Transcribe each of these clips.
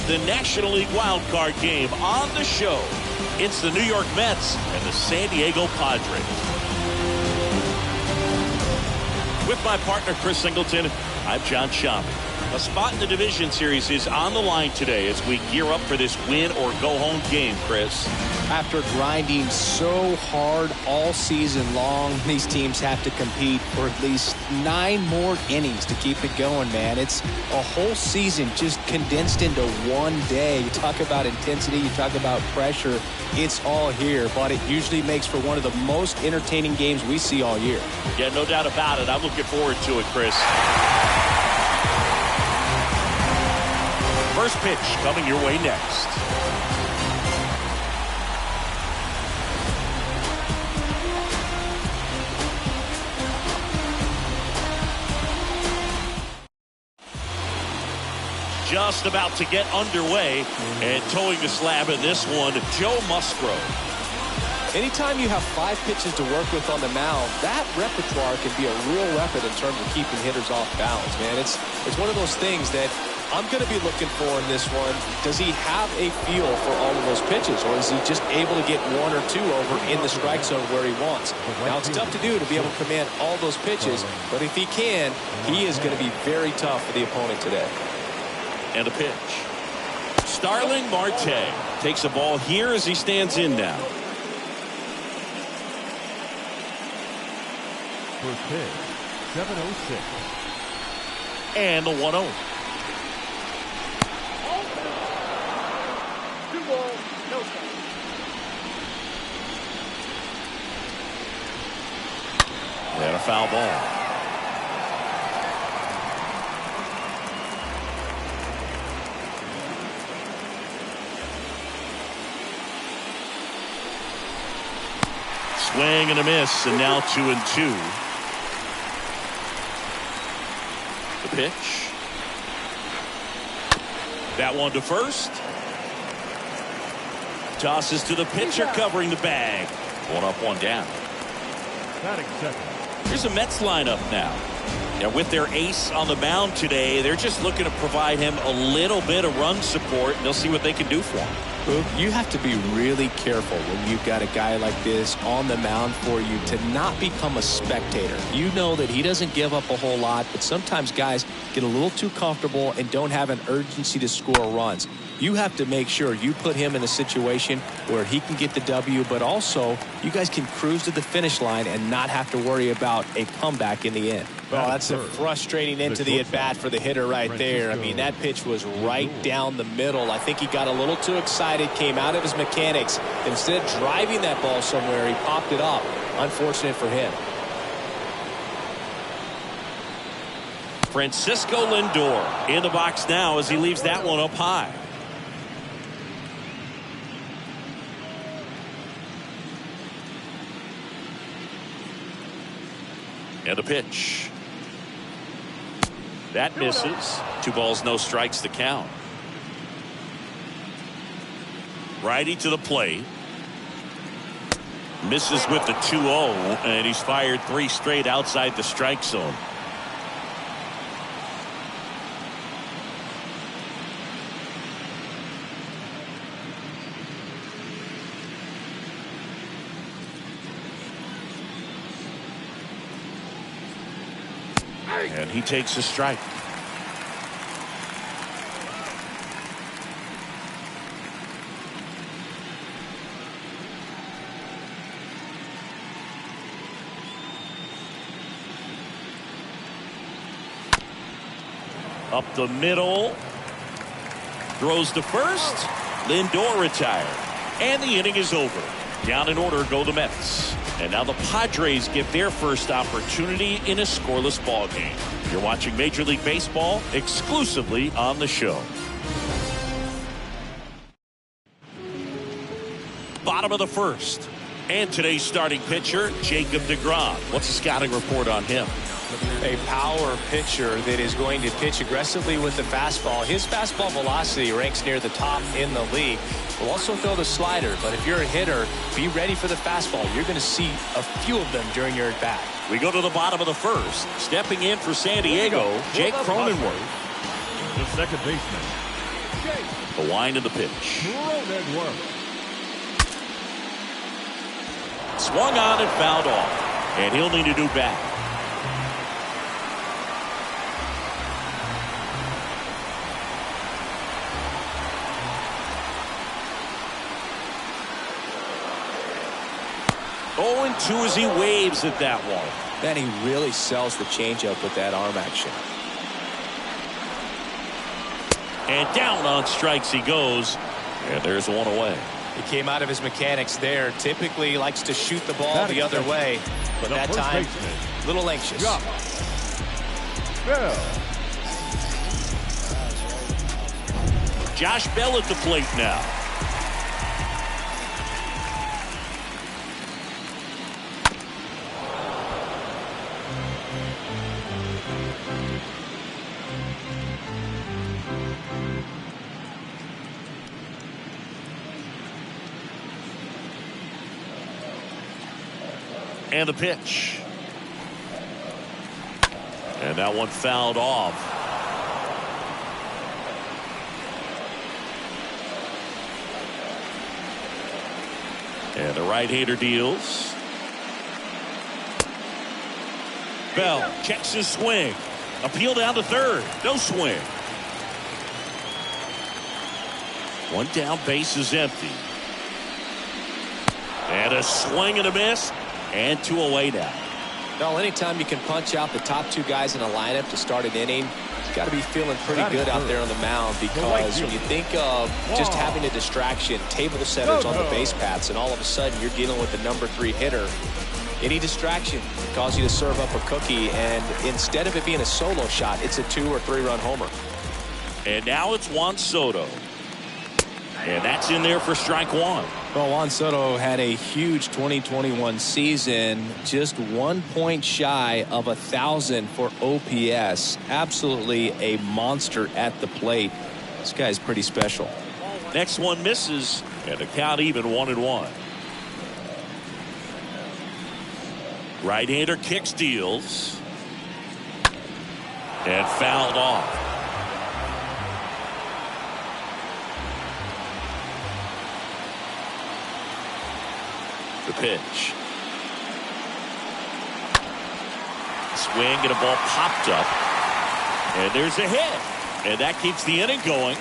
the National League Wildcard game on the show. It's the New York Mets and the San Diego Padres. With my partner, Chris Singleton, I'm John Schaub. A spot in the division series is on the line today as we gear up for this win-or-go-home game, Chris. After grinding so hard all season long, these teams have to compete for at least 9 more innings to keep it going, man. It's a whole season just condensed into one day. You talk about intensity, you talk about pressure. It's all here, but it usually makes for one of the most entertaining games we see all year. Yeah, no doubt about it. I'm looking forward to it, Chris. First pitch coming your way next. Just about to get underway and towing the slab in this one, Joe Musgrove. Anytime you have 5 pitches to work with on the mound, that repertoire can be a real weapon in terms of keeping hitters off balance, man. It's one of those things that I'm going to be looking for in this one. Does he have a feel for all of those pitches, or is he just able to get 1 or 2 over in the strike zone where he wants? Now, it's tough to do to be able to command all those pitches, but if he can, he is going to be very tough for the opponent today. And a pitch. Starling Marte takes a ball here as he stands in now. First pitch, 7:06. And the 1-0. 2 balls, no strikes. And a foul ball. Swing and a miss, and now 2-2. The pitch. That one to first. Tosses to the pitcher covering the bag. 1 up, 1 down. Batting second. Here's a Mets lineup now. Now with their ace on the mound today, they're just looking to provide him a little bit of run support, and they'll see what they can do for him. You have to be really careful when you've got a guy like this on the mound for you to not become a spectator. You know that he doesn't give up a whole lot, but sometimes guys get a little too comfortable and don't have an urgency to score runs. You have to make sure you put him in a situation where he can get the W, but also you guys can cruise to the finish line and not have to worry about a comeback in the end. Well, that's a frustrating end to the at-bat for the hitter right there. I mean, that pitch was right down the middle. I think he got a little too excited, came out of his mechanics. Instead of driving that ball somewhere, he popped it up. Unfortunate for him. Francisco Lindor in the box now as he leaves that one up high. And a pitch. That misses. 2 balls, no strikes to count. Righty to the plate. Misses with the 2-0, and he's fired 3 straight outside the strike zone. And he takes a strike. Up the middle. Throws to first. Lindor retired. And the inning is over. Down in order go the Mets. And now the Padres get their first opportunity in a scoreless ball game. You're watching Major League Baseball exclusively on the show. Bottom of the first. And today's starting pitcher, Jacob deGrom. What's the scouting report on him? A power pitcher that is going to pitch aggressively with the fastball. His fastball velocity ranks near the top in the league. Will also throw the slider, but if you're a hitter, be ready for the fastball. You're going to see a few of them during your at-bat. We go to the bottom of the first. Stepping in for San Diego, Jake Cronenworth. The second baseman, The wind of the pitch. Swung on and fouled off. And he'll need a new bat. Oh, and 2 as he waves at that one. Then he really sells the changeup with that arm action. And down on strikes he goes. And there's one away. He came out of his mechanics there. Typically likes to shoot the ball the other way. But that time, a little anxious. Josh Bell at the plate now. And the pitch. And that one fouled off. And the right-hander deals. Bell checks his swing. Appeal down to third. No swing. One down, base is empty. And a swing and a miss. And 2 away now. Well, anytime you can punch out the top 2 guys in a lineup to start an inning, you've got to be feeling pretty good out there on the mound, because when you think of just having a distraction, table setters on the base paths, and all of a sudden you're dealing with the number 3 hitter, any distraction can cause you to serve up a cookie, and instead of it being a solo shot, it's a 2 or 3 run homer. And now it's Juan Soto. And that's in there for strike 1. Well, Juan Soto had a huge 2021 season, just 1 point shy of 1,000 for OPS. Absolutely a monster at the plate. This guy's pretty special. Next one misses, and the count even 1-1. Right-hander kicks, deals, and fouled off. The pitch. Swing and a ball popped up. And there's a hit. And that keeps the inning going.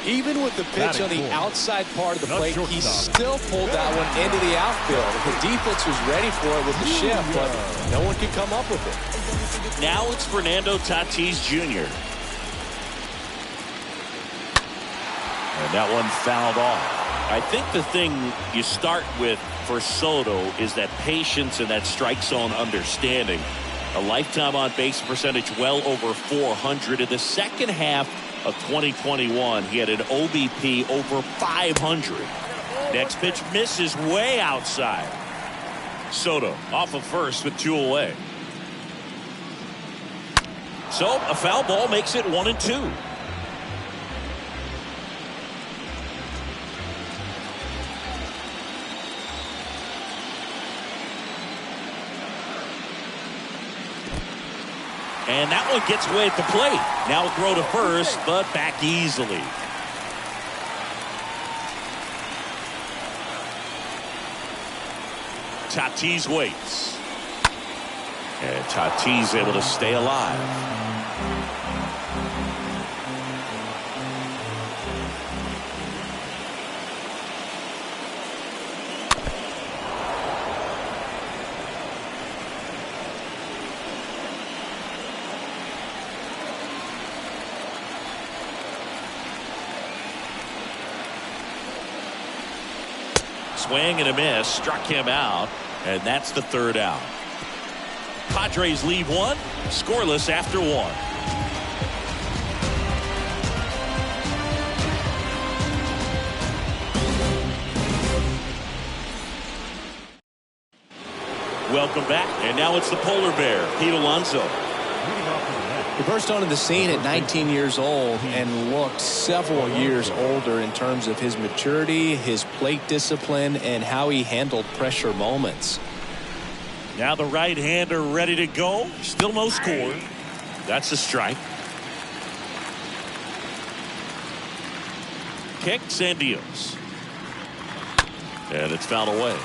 Even with the pitch on the outside part of the plate, he still pulled that one into the outfield. The defense was ready for it with the shift, but no one could come up with it. Now it's Fernando Tatis Jr. And that one fouled off. I think the thing you start with for Soto is that patience and that strike zone understanding. A lifetime on base percentage well over 400. In the second half of 2021, he had an OBP over 500. Next pitch misses way outside. Soto off of first with 2 away. So a foul ball makes it 1-2. And that one gets away at the plate. Now a throw to first, but back easily. Tatis waits. And Tatis able to stay alive. Swing and a miss, struck him out, and that's the 3rd out. Padres leave 1, scoreless after 1. Welcome back, and now it's the polar bear, Pete Alonso. He burst onto the scene at 19 years old and looked several years older in terms of his maturity, his plate discipline, and how he handled pressure moments. Now the right-hander ready to go. Still no score. That's a strike. Kicks and deals. And it's fouled away.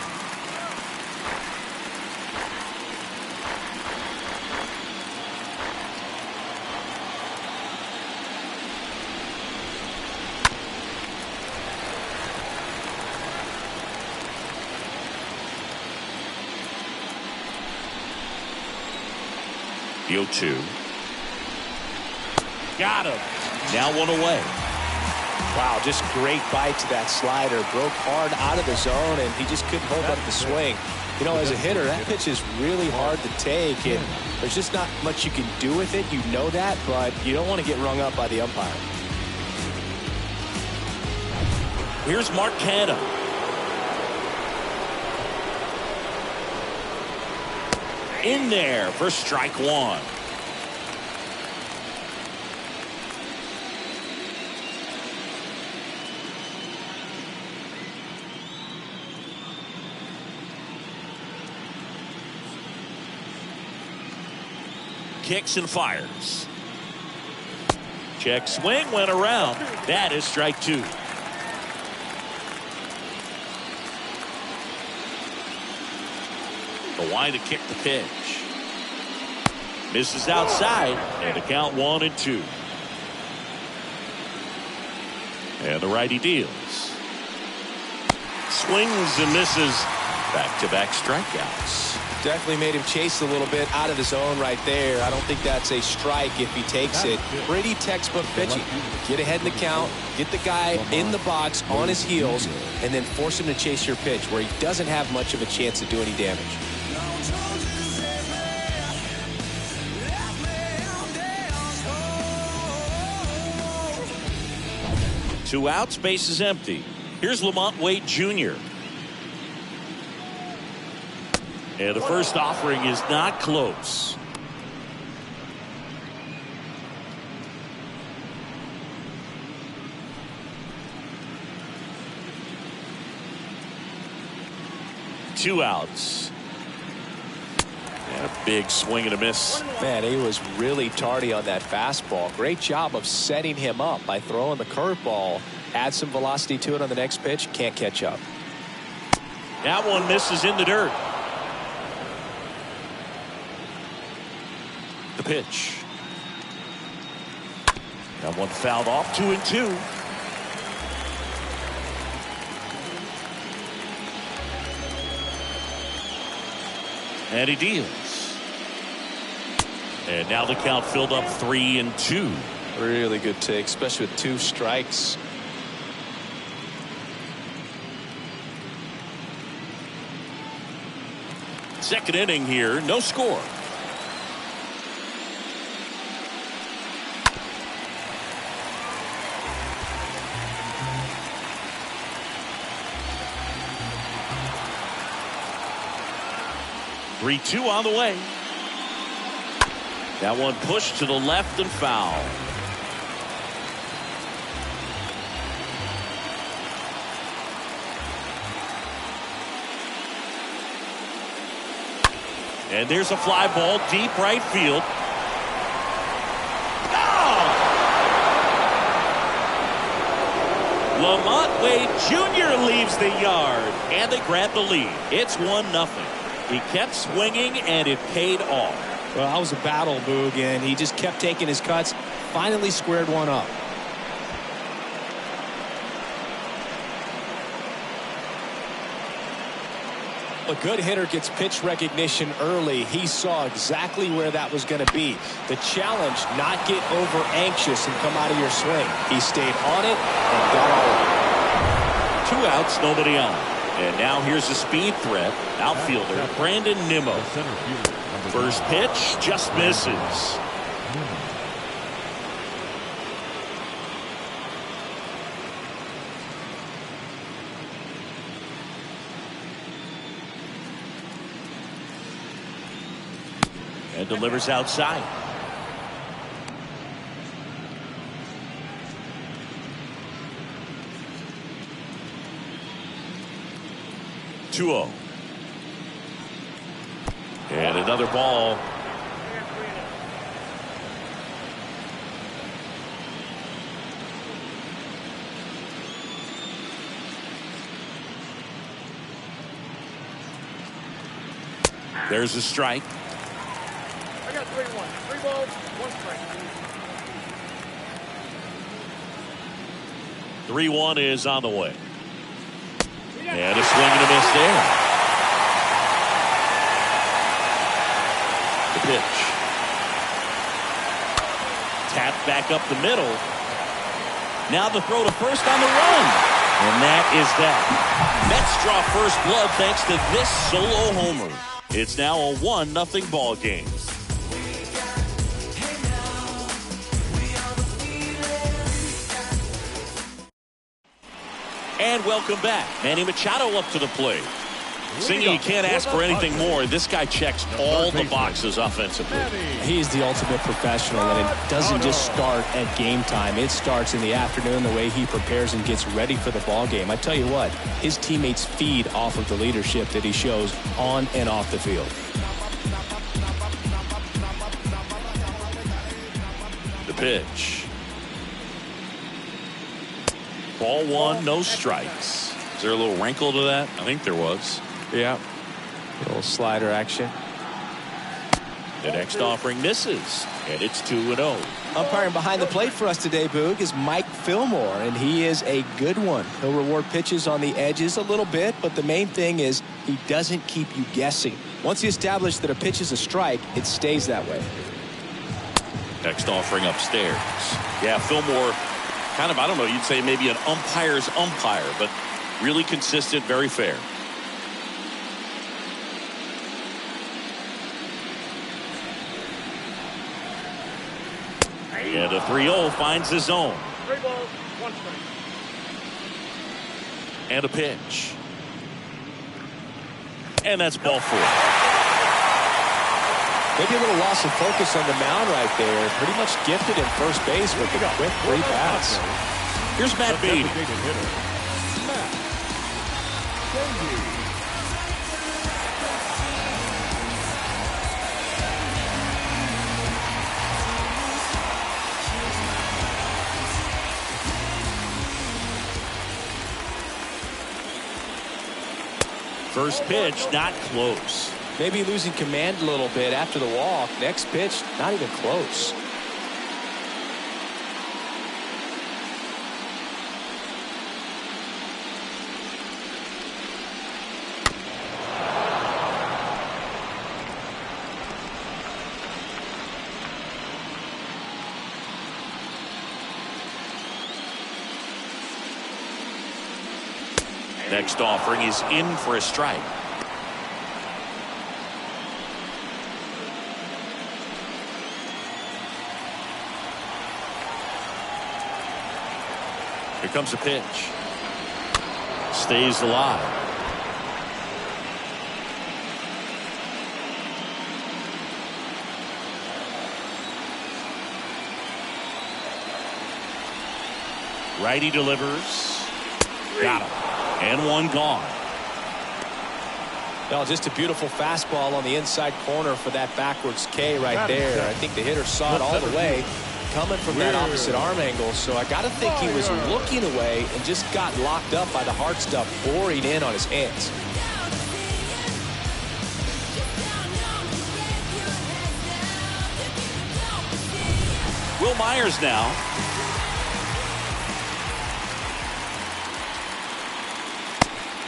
The 0-2. Got him. Now one away. Wow, just great bite to that slider. Broke hard out of the zone, and he just couldn't hold up the swing. You know, as a hitter, that pitch is really hard to take, and there's just not much you can do with it. You know that, but you don't want to get rung up by the umpire. Here's Marcano. In there for strike one. Kicks and fires. Check swing went around. That is strike two. The wind to kick the pitch. Misses outside, and the count 1-2. And the righty deals. Swings and misses. Back-to-back strikeouts. Definitely made him chase a little bit out of the zone right there. I don't think that's a strike if he takes it. Pretty textbook pitching. Get ahead in the count, get the guy in the box on his heels, and then force him to chase your pitch where he doesn't have much of a chance to do any damage. Two outs, base is empty. Here's Lamont Wade Jr. And the first offering is not close. Two outs. And a big swing and a miss. Man, he was really tardy on that fastball. Great job of setting him up by throwing the curveball. Add some velocity to it on the next pitch. Can't catch up. That one misses in the dirt. The pitch. That one fouled off. 2-2. And he deals. And now the count filled up 3-2. Really good take, especially with two strikes. Second inning here, no score. Three-two on the way. That one pushed to the left and foul. And there's a fly ball deep right field. Oh! Lamont Wade Jr. leaves the yard, and they grab the lead. It's 1-0. He kept swinging, and it paid off. Well, that was a battle, Boog, and he just kept taking his cuts. Finally squared one up. A good hitter gets pitch recognition early. He saw exactly where that was going to be. The challenge, not get over anxious and come out of your swing. He stayed on it and got all of it. Two outs, nobody on. And now here's a speed threat. Outfielder Brandon Nimmo. First pitch just misses. And delivers outside. Two-0. And another ball. There's a strike. I got 3-1. 3 balls, 1 strike. 3-1 is on the way. And a swing and a miss there. The pitch. Tapped back up the middle. Now the throw to first on the run. And that is that. Mets draw first blood thanks to this solo homer. It's now a 1-0 ball game. And welcome back. Manny Machado up to the plate. Singy, you can't ask for anything more. This guy checks all the boxes offensively. He's the ultimate professional, and it doesn't just start at game time. It starts in the afternoon, the way he prepares and gets ready for the ball game. I tell you what, his teammates feed off of the leadership that he shows on and off the field. The pitch. Ball 1, no strikes. Is there a little wrinkle to that? I think there was. Yeah. A little slider action. The next offering misses, and it's 2-0. Umpiring behind the plate for us today, Boog, is Mike Fillmore, and he is a good one. He'll reward pitches on the edges a little bit, but the main thing is he doesn't keep you guessing. Once you establish that a pitch is a strike, it stays that way. Next offering upstairs. Yeah, Fillmore, kind of, I don't know, you'd say maybe an umpire's umpire, but really consistent, very fair. And a 3-0 finds the zone. 3 balls, 1 strike. And a pitch. And that's ball 4. Maybe a little loss of focus on the mound right there. Pretty much gifted in first base with a quick free pass. Here's Matt Beatty. First pitch, not close. Maybe losing command a little bit after the walk. Next pitch, not even close. Next offering is in for a strike. Here comes a pitch. Stays alive. Righty delivers. Got him. And 1 gone. Well, just a beautiful fastball on the inside corner for that backwards K right there. I think the hitter saw it all the way coming from that opposite arm angle. So I got to think he was looking away and just got locked up by the hard stuff pouring in on his hands. Will Myers now.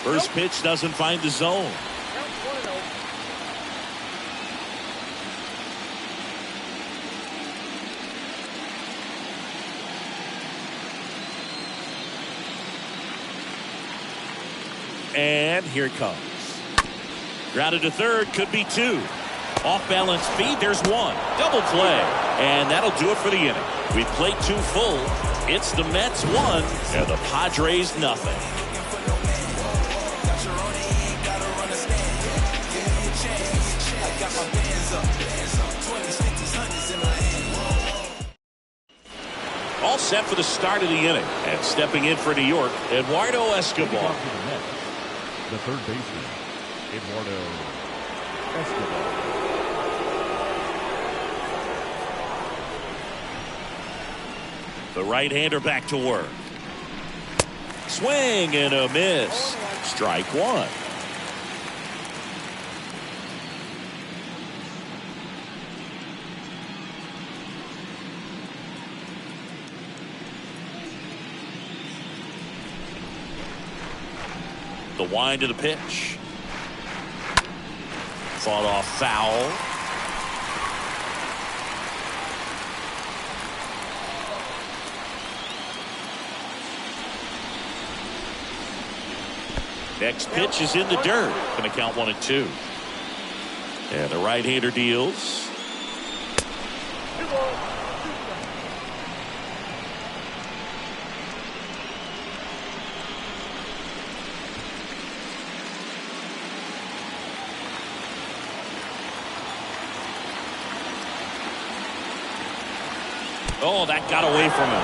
First pitch doesn't find the zone. Count 1-0. And here it comes. Grounded to third, could be 2. Off balance feed, there's 1. Double play. And that'll do it for the inning. We've played 2 full. It's the Mets 1 and the Padres nothing. All set for the start of the inning. And stepping in for New York, Eduardo Escobar. The third baseman, Eduardo Escobar. The right-hander back to work. Swing and a miss. Strike 1. The wind to the pitch. Fought off foul. Next pitch is in the dirt. Going to count 1-2. And the right-hander deals. Oh, that got away from him.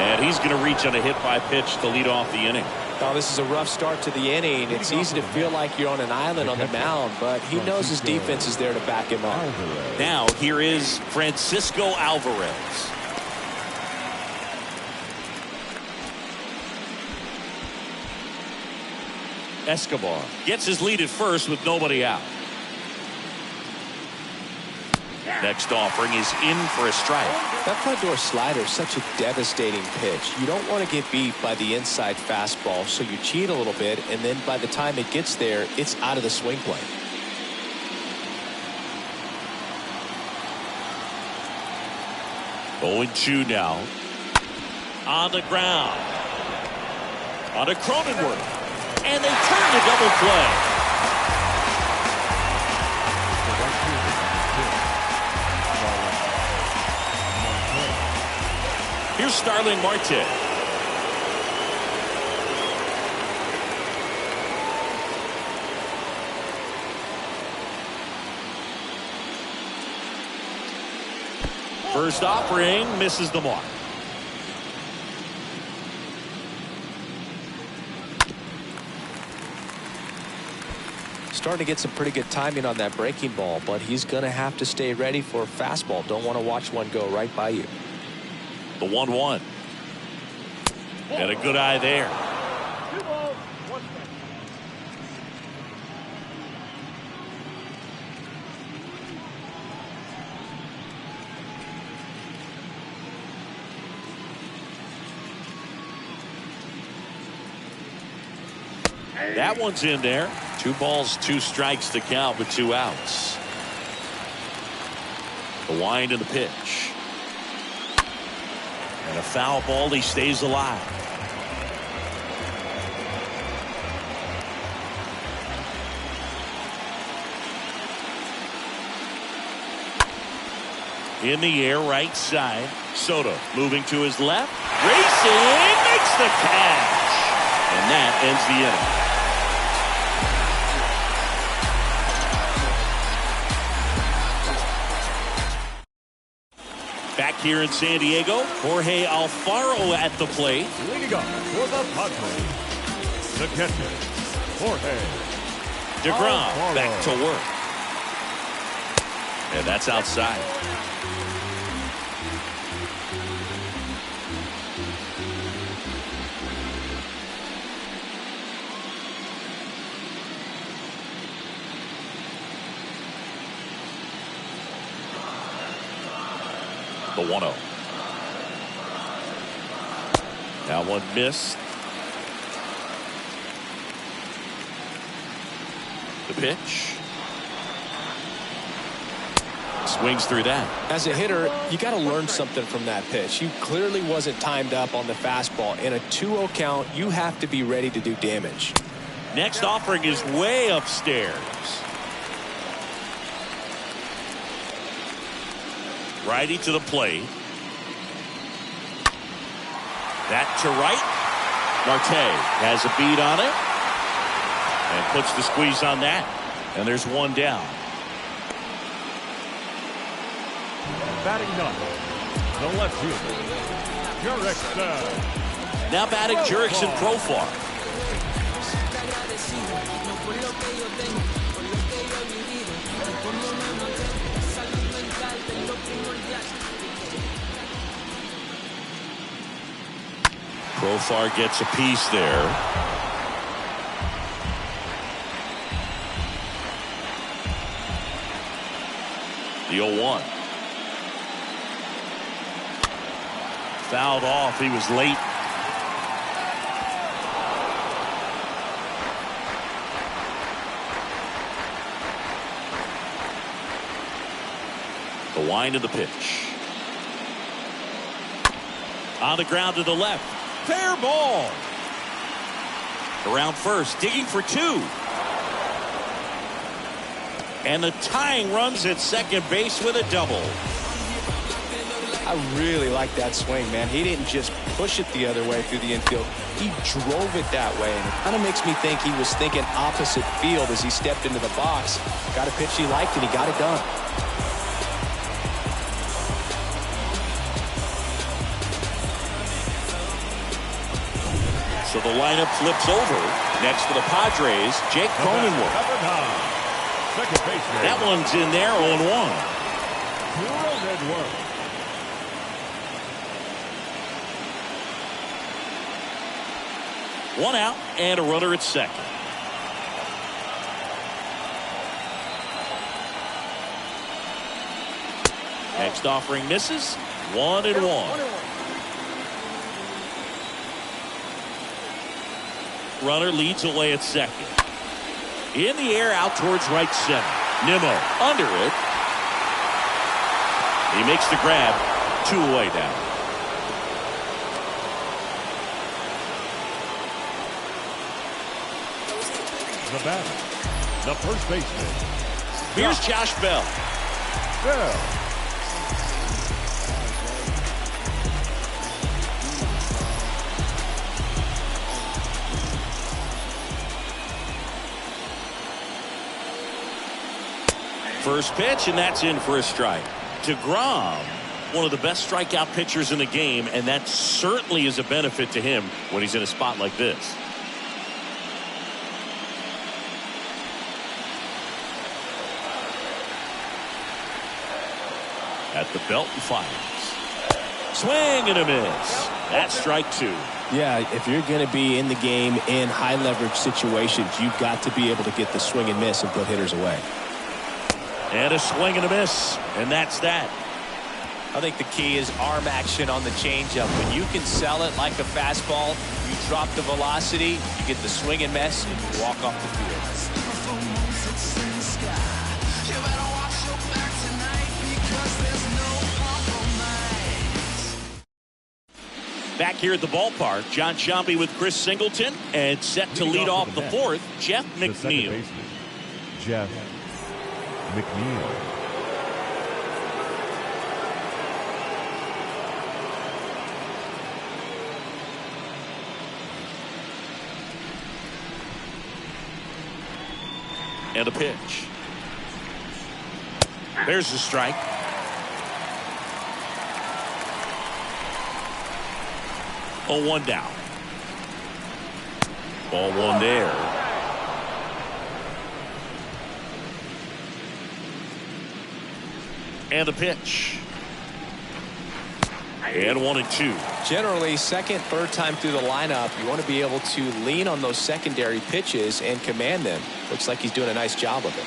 And he's going to reach on a hit by pitch to lead off the inning. Oh, this is a rough start to the inning. It's easy to feel like you're on an island on the mound, but he knows his defense is there to back him up. Now here is Francisco Alvarez. Escobar gets his lead at first with nobody out. Next offering is in for a strike. That front door slider is such a devastating pitch. You don't want to get beat by the inside fastball, so you cheat a little bit, and then by the time it gets there, it's out of the swing plane. Oh, 2 now. On the ground. On to Cronenworth. And they turn to double play. Here's Starling Marte. First offering misses the mark. Starting to get some pretty good timing on that breaking ball, but he's going to have to stay ready for a fastball. Don't want to watch one go right by you. The 1-1. And a good eye there. 2 balls, 1 strike. That one's in there. 2 balls, 2 strikes to count with 2 outs. The wind of the pitch. And a foul ball. He stays alive. In the air, right side. Soto moving to his left. Racing, makes the catch. And that ends the inning. Back here in San Diego, Jorge Alfaro at the plate. Leading up for the Padres, the catcher, Jorge DeGrom Alfaro. back to work. And that's outside. The 1-0. Now one missed. The pitch. Swings through that. As a hitter, you got to learn something from that pitch. You clearly wasn't timed up on the fastball. In a 2-0 count, you have to be ready to do damage. Next offering is way upstairs. Righty to the plate. That to right. Marte has a beat on it. And puts the squeeze on that. And there's one down. Batting ninth, the left fielder, Jurickson. Now batting Jurickson Profar. Profar gets a piece there. The 0-1. Fouled off. He was late. wind of the pitch. On the ground to the left. Fair ball. Around first, digging for two. And the tying runs at second base with a double. I really like that swing, man. He didn't just push it the other way through the infield. He drove it that way. And it kind of makes me think he was thinking opposite field as he stepped into the box. Got a pitch he liked, and he got it done. So the lineup flips over. Next for the Padres, Jake Cronenworth. Second baseman. That one's in there, 0-1. Cronenworth. One out and a runner at second. Next offering misses. 1-1. Runner leads away at second. In the air out towards right center. Nimmo under it. He makes the grab. 2 away now. The batter, the first baseman. Here's Josh Bell. First pitch, and that's in for a strike. DeGrom, one of the best strikeout pitchers in the game, and that certainly is a benefit to him when he's in a spot like this. At the belt and fires. Swing and a miss. That's strike 2. Yeah, if you're going to be in the game in high leverage situations, you've got to be able to get the swing and miss and put hitters away. And a swing and a miss, and that's that. I think the key is arm action on the changeup. When you can sell it like a fastball, you drop the velocity, you get the swing and miss, and you walk off the field. Back here at the ballpark, John Sciambi with Chris Singleton, and set to lead off the fourth, Jeff McNeil. Jeff McNeil. And a pitch. There's the strike. Oh, 1 down. Ball 1 there. And the pitch. And 1-2. Generally, second, third time through the lineup, you want to be able to lean on those secondary pitches and command them. Looks like he's doing a nice job of it.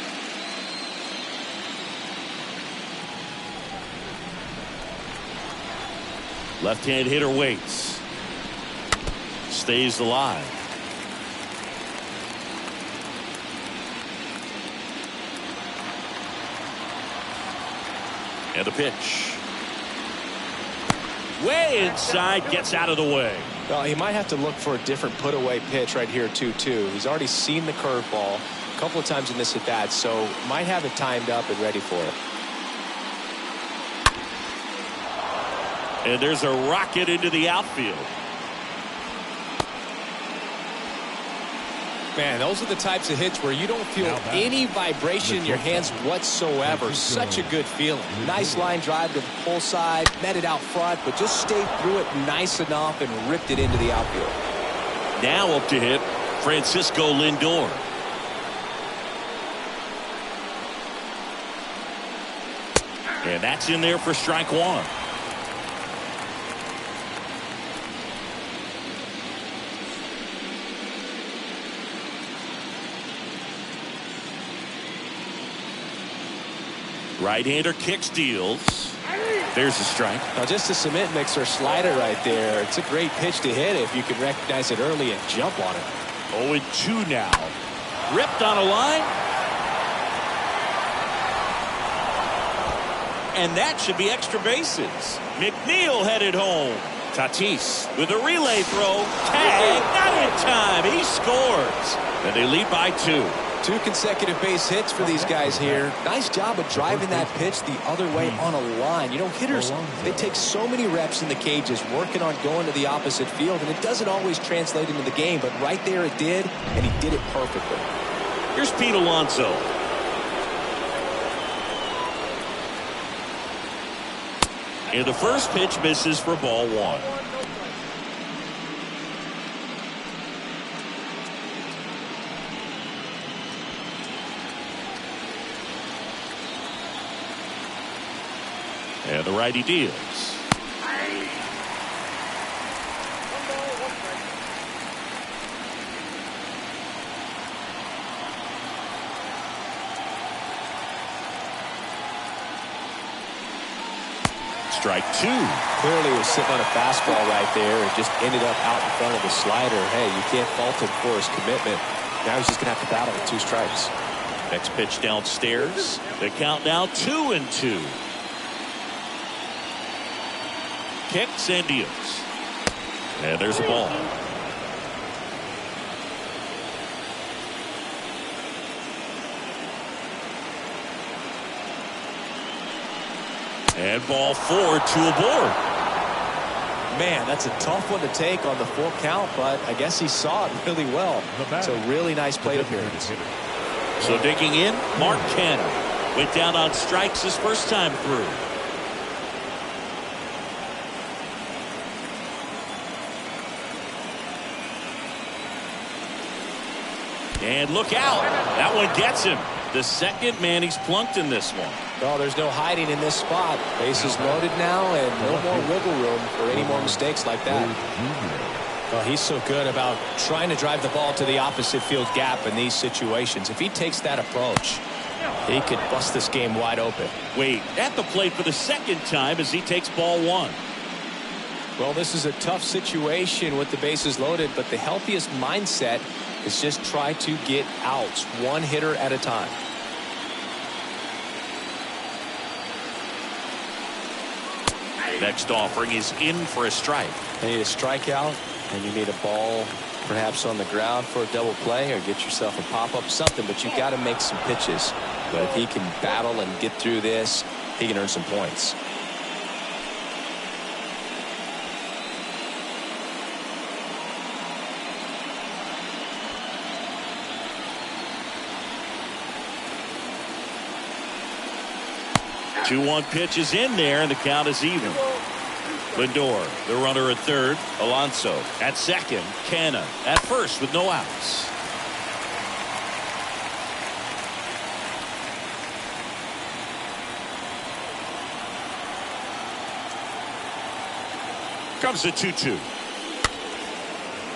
Left-hand hitter waits. Stays alive. And a pitch. Way inside, gets out of the way. Well, he might have to look for a different put-away pitch right here, 2-2. He's already seen the curveball a couple of times in this at-bat, so might have it timed up and ready for it. And there's a rocket into the outfield. Man, those are the types of hits where you don't feel any vibration in your hands whatsoever. Such a good feeling. Nice line drive to the pull side, met it out front, but just stayed through it nice enough and ripped it into the outfield. Now up to hit Francisco Lindor. And that's in there for strike 1. Right-hander kick steals. There's a strike. Now just a cement mixer slider right there. It's a great pitch to hit if you can recognize it early and jump on it. 0-2 now. Ripped on a line. and that should be extra bases. McNeil headed home. Tatis with a relay throw. Tag, not in time. He scores. And they lead by 2. 2 consecutive base hits for these guys here. Nice job of driving that pitch the other way on a line. You know, hitters, they take so many reps in the cages working on going to the opposite field, and it doesn't always translate into the game, but right there it did, and he did it perfectly. Here's Pete Alonso. And the first pitch misses for ball 1. And the righty deals. Strike 2. Clearly was sitting on a fastball right there. It just ended up out in front of the slider. Hey, you can't fault him for his commitment. Now he's just going to have to battle with 2 strikes. Next pitch downstairs. The count now 2-2. Kicks and deals. And there's a ball. And ball 4, 2 aboard. Man, that's a tough one to take on the full count, but I guess he saw it really well. It's a really nice plate appearance. So digging in, Mark Canha went down on strikes his first time through. And look out. That one gets him. The second man he's plunked in this one. No, there's no hiding in this spot. Bases loaded now, and no more wiggle room for any more mistakes like that. Well, he's so good about trying to drive the ball to the opposite field gap in these situations. If he takes that approach, he could bust this game wide open. Wade at the plate for the second time as he takes ball 1. Well, this is a tough situation with the bases loaded, but the healthiest mindset is just try to get outs, 1 hitter at a time. Next offering is in for a strike. You need a strikeout, and you need a ball perhaps on the ground for a double play, or get yourself a pop-up, something, but you've got to make some pitches. But if he can battle and get through this, he can earn some points. The 2-1 pitch is in there, and the count is even. Lindor, the runner at third. Alonso at second. Canha at first with no outs. Comes the 2-2.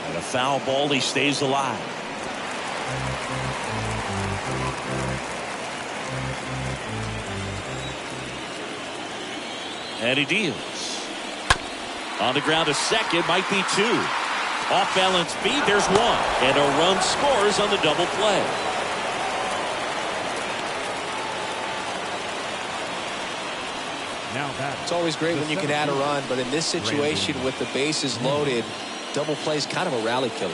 And a foul ball. He stays alive. And he deals. On the ground to second, might be 2. Off balance beat, there's 1. And a run scores on the double play. It's always great when you can add a run, but in this situation with the bases loaded, double play is kind of a rally killer.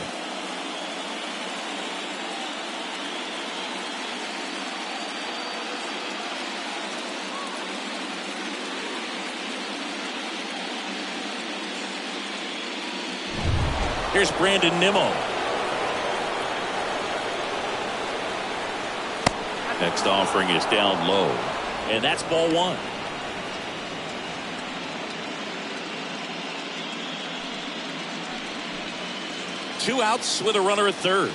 Here's Brandon Nimmo. Next offering is down low. And that's ball 1. Two outs with a runner at third.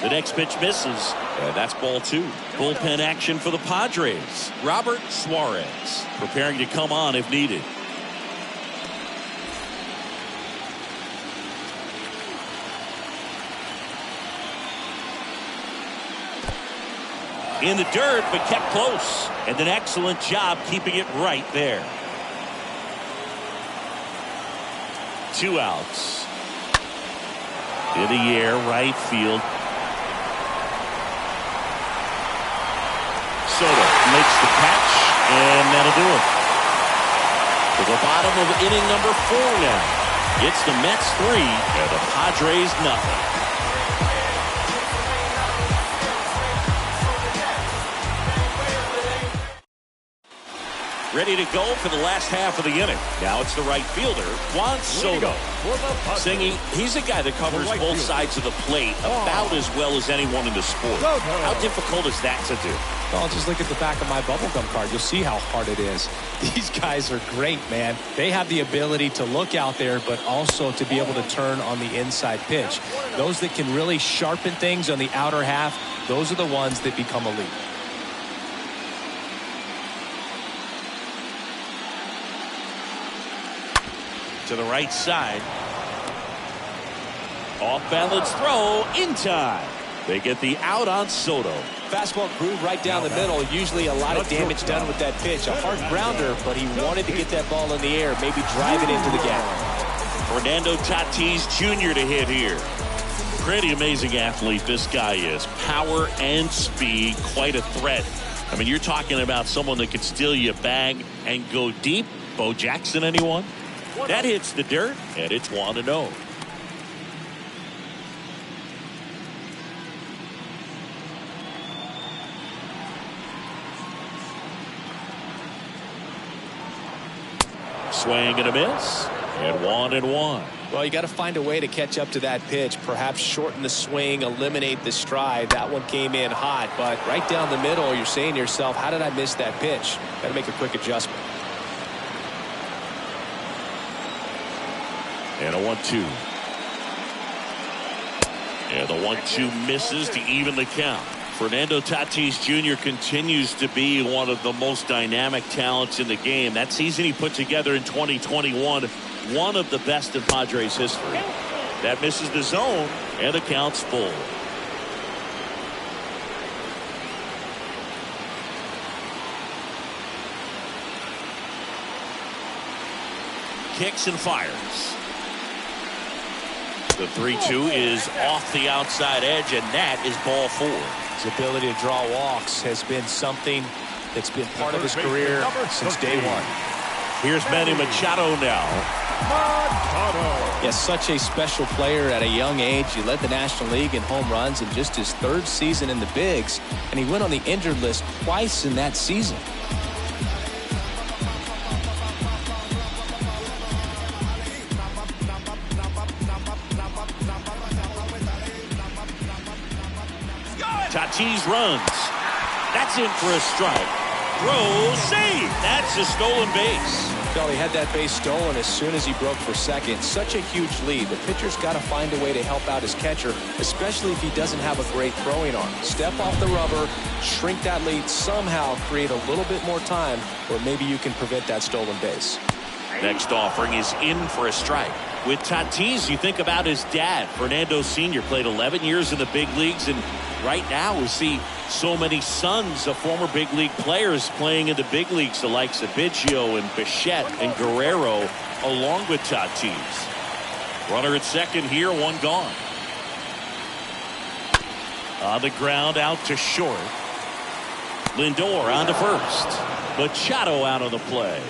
The next pitch misses. And that's ball 2. Bullpen action for the Padres. Robert Suarez preparing to come on if needed. In the dirt, but kept close. And an excellent job keeping it right there. 2 outs. In the air, right field. Soto makes the catch, and that'll do it. To the bottom of inning number 4 now. It's the Mets 3 and the Padres nothing. Ready to go for the last half of the inning. Now it's the right fielder, Juan Soto. Singing, he's a guy that covers both sides of the plate about as well as anyone in the sport. How difficult is that to do? Well, just look at the back of my bubblegum card. You'll see how hard it is. These guys are great, man. They have the ability to look out there, but also to be able to turn on the inside pitch. Those that can really sharpen things on the outer half, those are the ones that become elite. To the right side. Off balance throw in time. They get the out on Soto. Fastball groove right down the middle. Usually a lot of damage done with that pitch. A hard grounder, but he wanted to get that ball in the air, maybe drive it into the gap. Fernando Tatis Jr. to hit here. Pretty amazing athlete this guy is. Power and speed, quite a threat. I mean, you're talking about someone that can steal you a bag and go deep. Bo Jackson, anyone? That hits the dirt, and it's 1-0. Swing and a miss, and 1-1. Well, you got to find a way to catch up to that pitch. Perhaps shorten the swing, eliminate the stride. That one came in hot, but right down the middle, you're saying to yourself, how did I miss that pitch? Got to make a quick adjustment. And a 1-2. And the 1-2 misses to even the count. Fernando Tatis Jr. continues to be one of the most dynamic talents in the game. That season he put together in 2021, one of the best in Padres history. That misses the zone, and the count's full. Kicks and fires. The 3-2 is off the outside edge, and that is ball 4. His ability to draw walks has been something that's been part of his career since day one. Here's Manny Machado now. Yes, such a special player at a young age. He led the National League in home runs in just his 3rd season in the bigs, and he went on the injured list twice in that season. Tatis runs. That's in for a strike. Throw, save. That's a stolen base. Well, he had that base stolen as soon as he broke for second. Such a huge lead. The pitcher's got to find a way to help out his catcher, especially if he doesn't have a great throwing arm. Step off the rubber, shrink that lead, somehow create a little bit more time where maybe you can prevent that stolen base. Next offering is in for a strike. With Tatis, you think about his dad. Fernando Sr. played 11 years in the big leagues, and right now we see so many sons of former big league players playing in the big leagues, the likes of Biggio and Bichette and Guerrero, along with Tatis. Runner at second here, one gone. On the ground, out to short. Lindor on to first. Machado out of the play.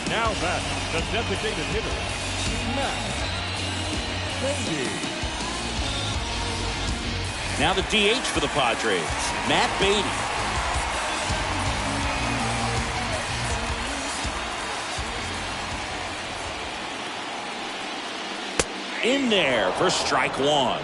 Now back, the designated hitter, Matt Beatty. Now the DH for the Padres, Matt Beatty. In there for strike 1.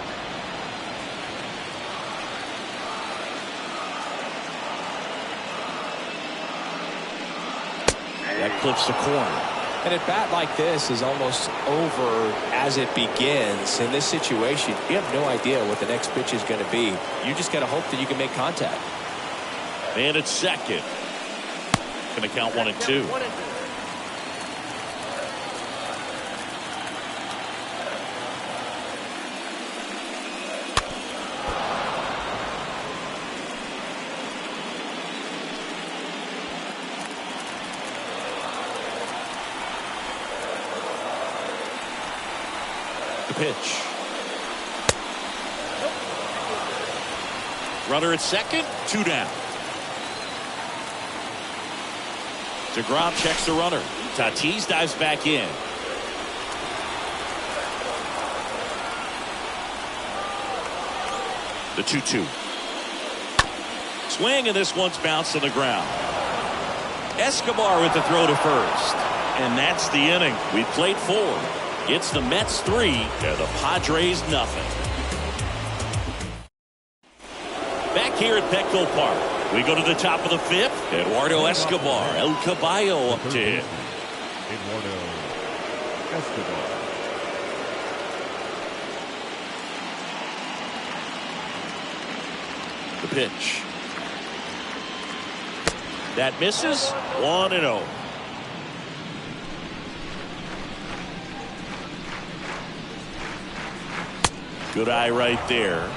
That clips the corner. And a bat like this is almost over as it begins. In this situation, you have no idea what the next pitch is going to be. You just got to hope that you can make contact. And at second. Going to count 1 and 2. Pitch. Runner at second, 2 down. DeGrom checks the runner. Tatis dives back in. The 2-2. Swing, and this one's bounced on the ground. Escobar with the throw to first. And that's the inning. We played 4. It's the Mets 3 and the Padres nothing. Back here at Petco Park, we go to the top of the 5th. Eduardo Escobar, El Caballo up to hit. Eduardo Escobar. The pitch. That misses. 1-0. Good eye right there.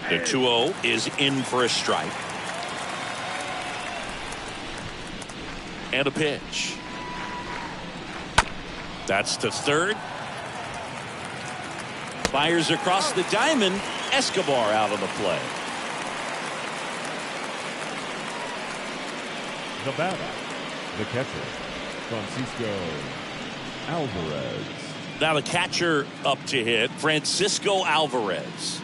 The 2-0 is in for a strike. And a pitch. That's to third. Fires across the diamond. Escobar out on the play. The batter, the catcher, Francisco Alvarez. Now the catcher up to hit, Francisco Alvarez.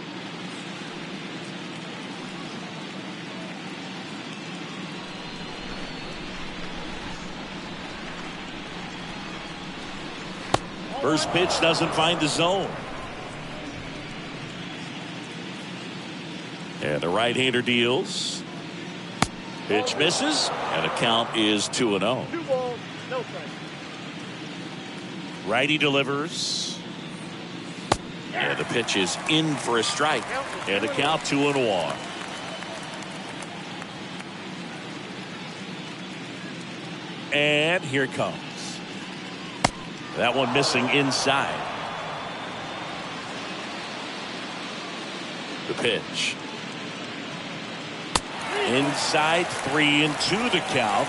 First pitch doesn't find the zone. And the right-hander deals. Pitch misses, and the count is 2-0. 2 balls, no strike. Righty delivers. And the pitch is in for a strike. And the count 2-1. And here it comes. That one missing inside. The pitch. Inside, 3-2 the count.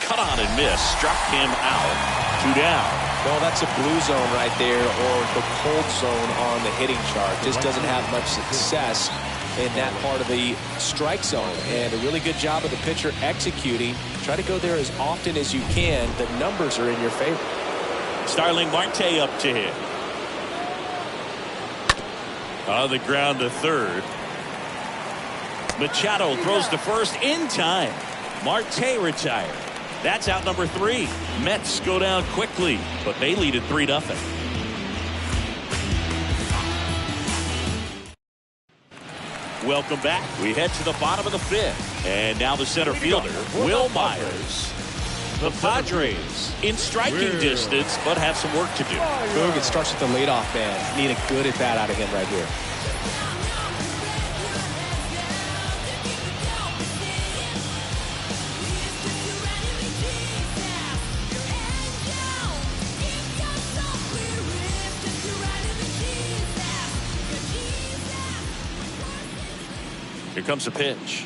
Cut on and miss. Struck him out. 2 down. Well, that's a blue zone right there, or the cold zone on the hitting chart. Just doesn't have much success in that part of the strike zone. And a really good job of the pitcher executing. Try to go there as often as you can. The numbers are in your favor. Starling Marte up to hit. On the ground to third. Machado throws to first in time. Marte retired. That's out number 3. Mets go down quickly, but they lead at 3-0. Welcome back. We head to the bottom of the 5th. And now the center fielder, Will Myers. The Padres in striking distance, but have some work to do. Boog, it starts with the leadoff man. Need a good at-bat out of him right here. Here comes a pitch.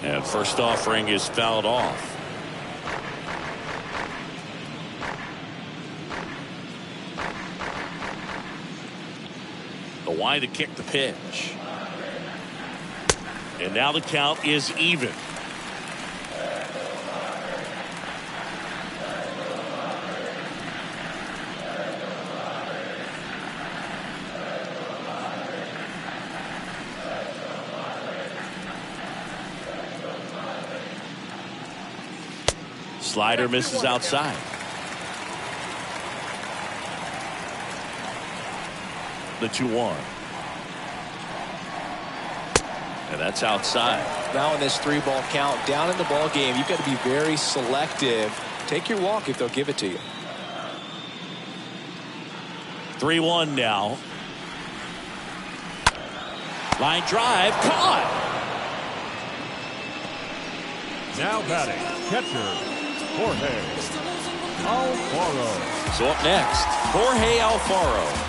And first offering is fouled off. The wide to kick the pitch. And now the count is even. Slider misses outside. The 2-1. And that's outside. Now in this 3-ball count, down in the ball game, you've got to be very selective. Take your walk if they'll give it to you. 3-1 now. Line drive, caught. Now batting, catcher, Jorge Alfaro. So up next, Jorge Alfaro.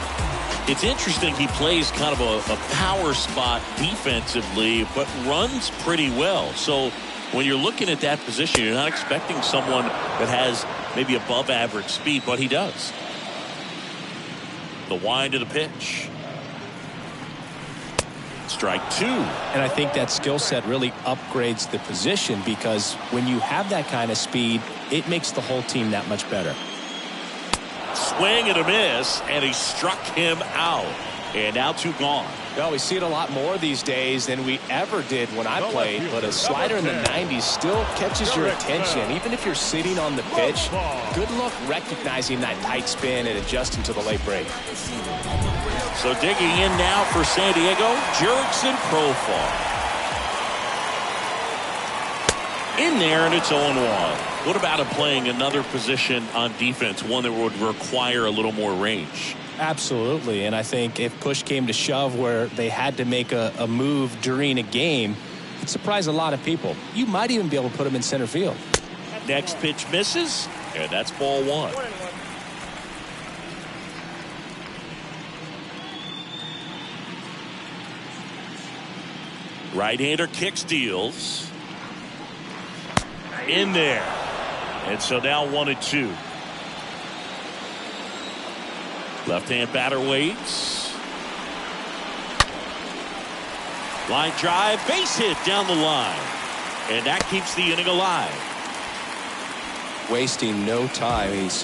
It's interesting, he plays kind of a power spot defensively, but runs pretty well. So when you're looking at that position, you're not expecting someone that has maybe above average speed, but he does. The wind of the pitch. Strike two. And I think that skill set really upgrades the position, because when you have that kind of speed, it makes the whole team that much better. Swing and a miss, and he struck him out. And now two gone. Well, we see it a lot more these days than we ever did when I played, but a slider in the 90s still catches your attention. Even if you're sitting on the pitch, good luck recognizing that tight spin and adjusting to the late break. So digging in now for San Diego, Jurickson Profar. In there, and it's 0-1. What about him playing another position on defense, one that would require a little more range? Absolutely, and I think if push came to shove where they had to make a move during a game, it surprised a lot of people. You might even be able to put him in center field. Next pitch misses, and that's ball one. Right-hander kicks, deals. In there. And so now 1-2. Left-hand batter waits. Line drive, base hit down the line. And that keeps the inning alive. Wasting no time. He's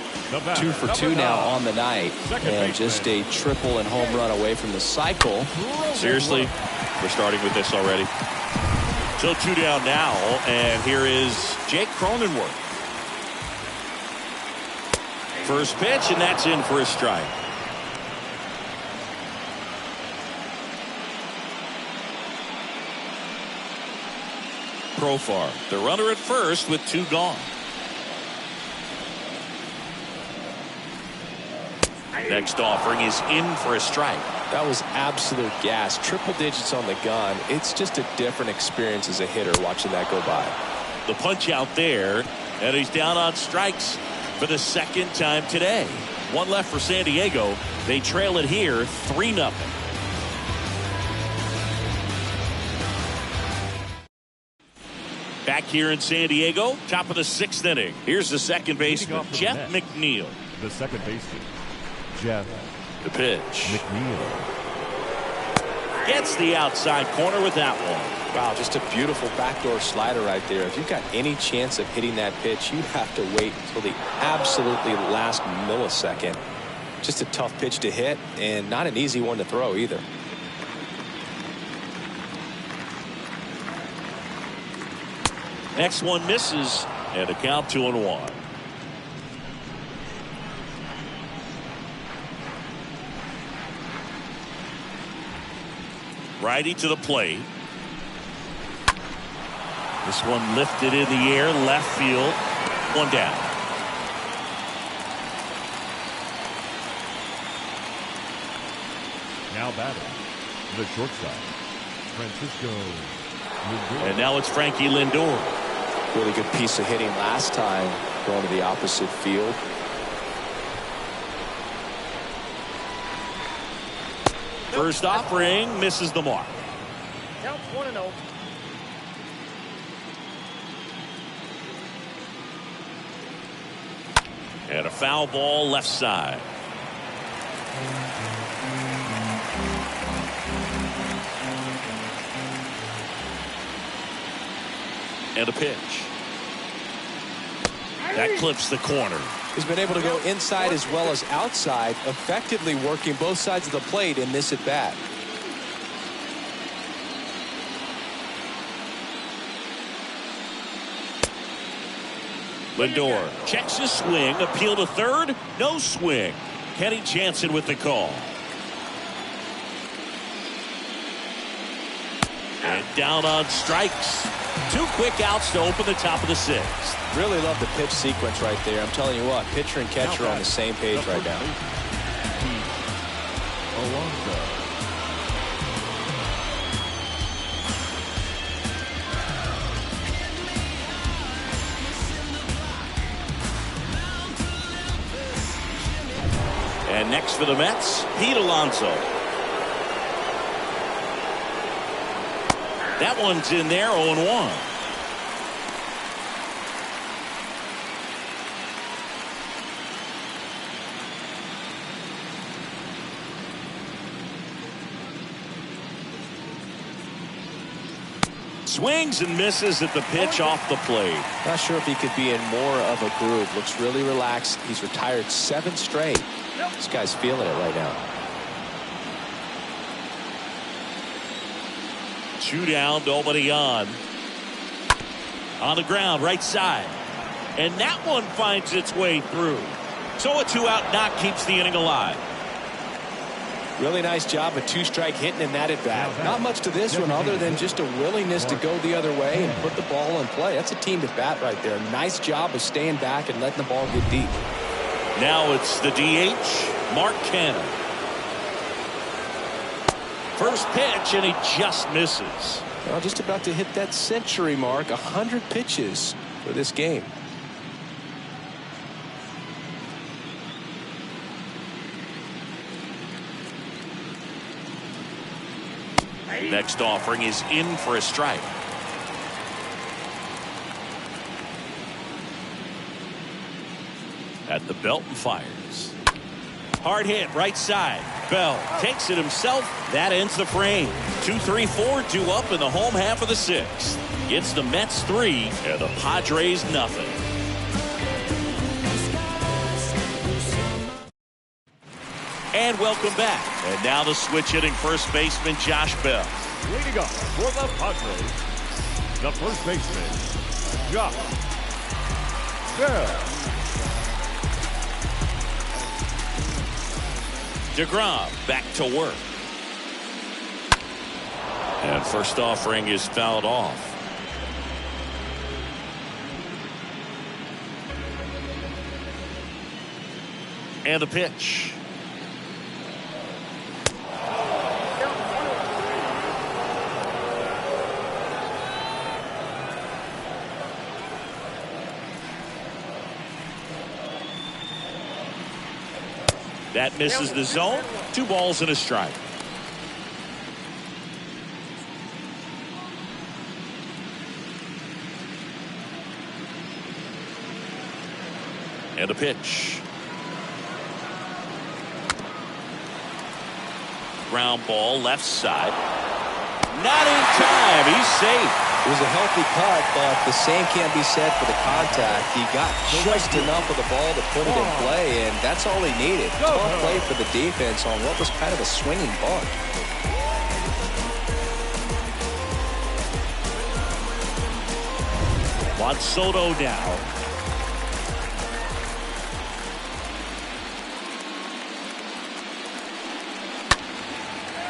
2 for 2 now on the night. And just a triple and home run away from the cycle. Seriously, we're starting with this already. So 2 down now, and here is Jake Cronenworth. First pitch, and that's in for a strike. Profar, the runner at first with 2 gone. Next offering is in for a strike. That was absolute gas. Triple digits on the gun. It's just a different experience as a hitter watching that go by. The punch out there, and he's down on strikes for the second time today. 1 left for San Diego. They trail it here 3-0. Back here in San Diego, top of the 6th inning. Here's the second baseman, Jeff McNeil. The second baseman, Jeff. The pitch. McNeil. Gets the outside corner with that one. Wow, just a beautiful backdoor slider right there. If you've got any chance of hitting that pitch, you have to wait until the absolutely last millisecond. Just a tough pitch to hit, and not an easy one to throw either. Next one misses, and a count 2-1. Righty to the plate. This one lifted in the air, left field. 1 down. Now batting, the shortstop, Francisco Lindor. And now it's Frankie Lindor. Really good piece of hitting last time, going to the opposite field. First offering misses the mark. Counts 1-0. And a foul ball left side. And a pitch. That clips the corner. He's been able to go inside as well as outside, effectively working both sides of the plate in this at bat. Lindor checks his swing, appeal to third, no swing. Kenny Jansen with the call. And down on strikes. 2 quick outs to open the top of the 6th. Really love the pitch sequence right there. I'm telling you what, pitcher and catcher are on the same page right now. And next for the Mets, Pete Alonso. That one's in there, 0-1. Swings and misses at the pitch off the plate. Not sure if he could be in more of a groove. Looks really relaxed. He's retired 7 straight. This guy's feeling it right now. 2 down, nobody on. On the ground, right side. And that one finds its way through. So a 2-out knock keeps the inning alive. Really nice job, a 2-strike hitting in that at bat. Not much to this one other than just a willingness to go the other way and put the ball in play. That's a team at bat right there. Nice job of staying back and letting the ball get deep. Now it's the DH, Mark Canha. First pitch, and he just misses. Well, just about to hit that century mark. 100 pitches for this game. Next offering is in for a strike. At the belt and fires. Hard hit, right side. Bell takes it himself. That ends the frame. 2-3-4, 2 up in the home half of the 6th. It's the Mets 3 and the Padres nothing. And welcome back. And now the switch hitting first baseman Josh Bell. Leading up for the Padres, the first baseman, Josh Bell. DeGrom back to work. And first offering is fouled off. And the pitch. That misses the zone. 2 balls and a strike. And a pitch. Ground ball left side. Not in time. He's safe. It was a healthy cut, but the same can't be said for the contact. He got just enough of the ball to put it in play, and that's all he needed. Tough play for the defense on what was kind of a swinging bunt. Juan Soto now.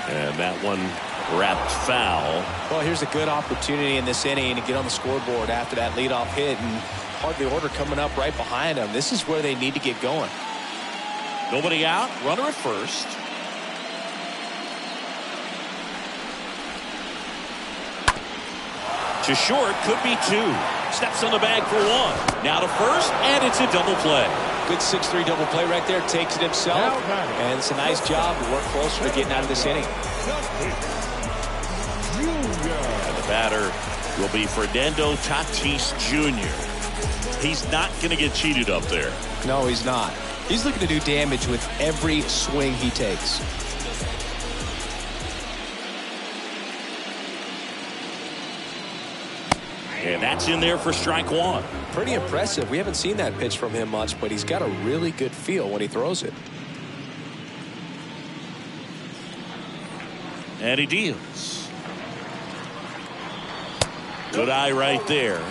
And that one wrapped foul. Well, here's a good opportunity in this inning to get on the scoreboard after that leadoff hit, and part of the order coming up right behind them. This is where they need to get going. Nobody out. Runner at first. To short, could be 2. Steps on the bag for 1. Now to first, and it's a double play. Good 6-3 double play right there. Takes it himself, and it's a nice job to work closer to getting out of this inning. And the batter will be Fernando Tatis Jr. He's not going to get cheated up there. No, he's not. He's looking to do damage with every swing he takes. And that's in there for strike 1. Pretty impressive. We haven't seen that pitch from him much, but he's got a really good feel when he throws it. And he deals. Good eye right there.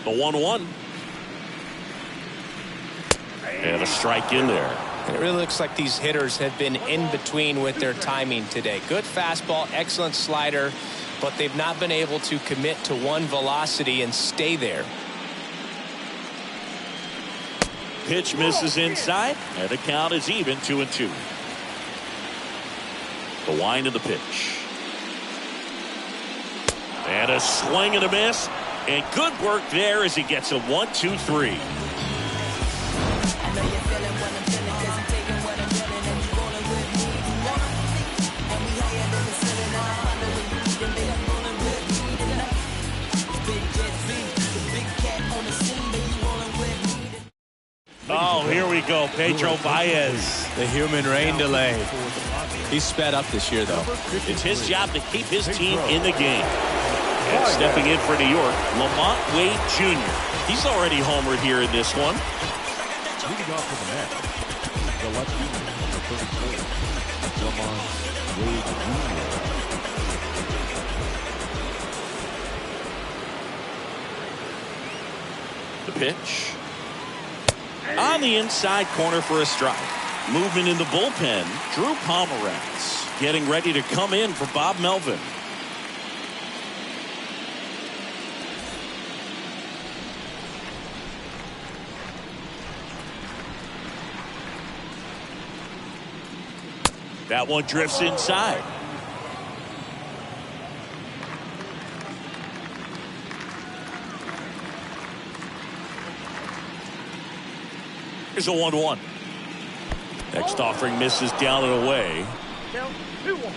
The 1-1. And a strike in there. And it really looks like these hitters have been in between with their timing today. Good fastball, excellent slider, but they've not been able to commit to one velocity and stay there. Pitch misses inside, and the count is even 2-2. The wind of the pitch. And a swing and a miss. And good work there as he gets a 1-2-3. Oh, here we go. Pedro Baez. The human rain delay. He's sped up this year, though. It's his job to keep his team in the game. And stepping in for New York, Lamont Wade Jr. He's already homered here in this one. Leading off for the Mets, the lefty, number 34, Lamont Wade Jr. The pitch. On the inside corner for a strike. Movement in the bullpen. Drew Pomeranz getting ready to come in for Bob Melvin. That one drifts inside. Here's a 1-1. Next offering misses down and away. Count 2-1.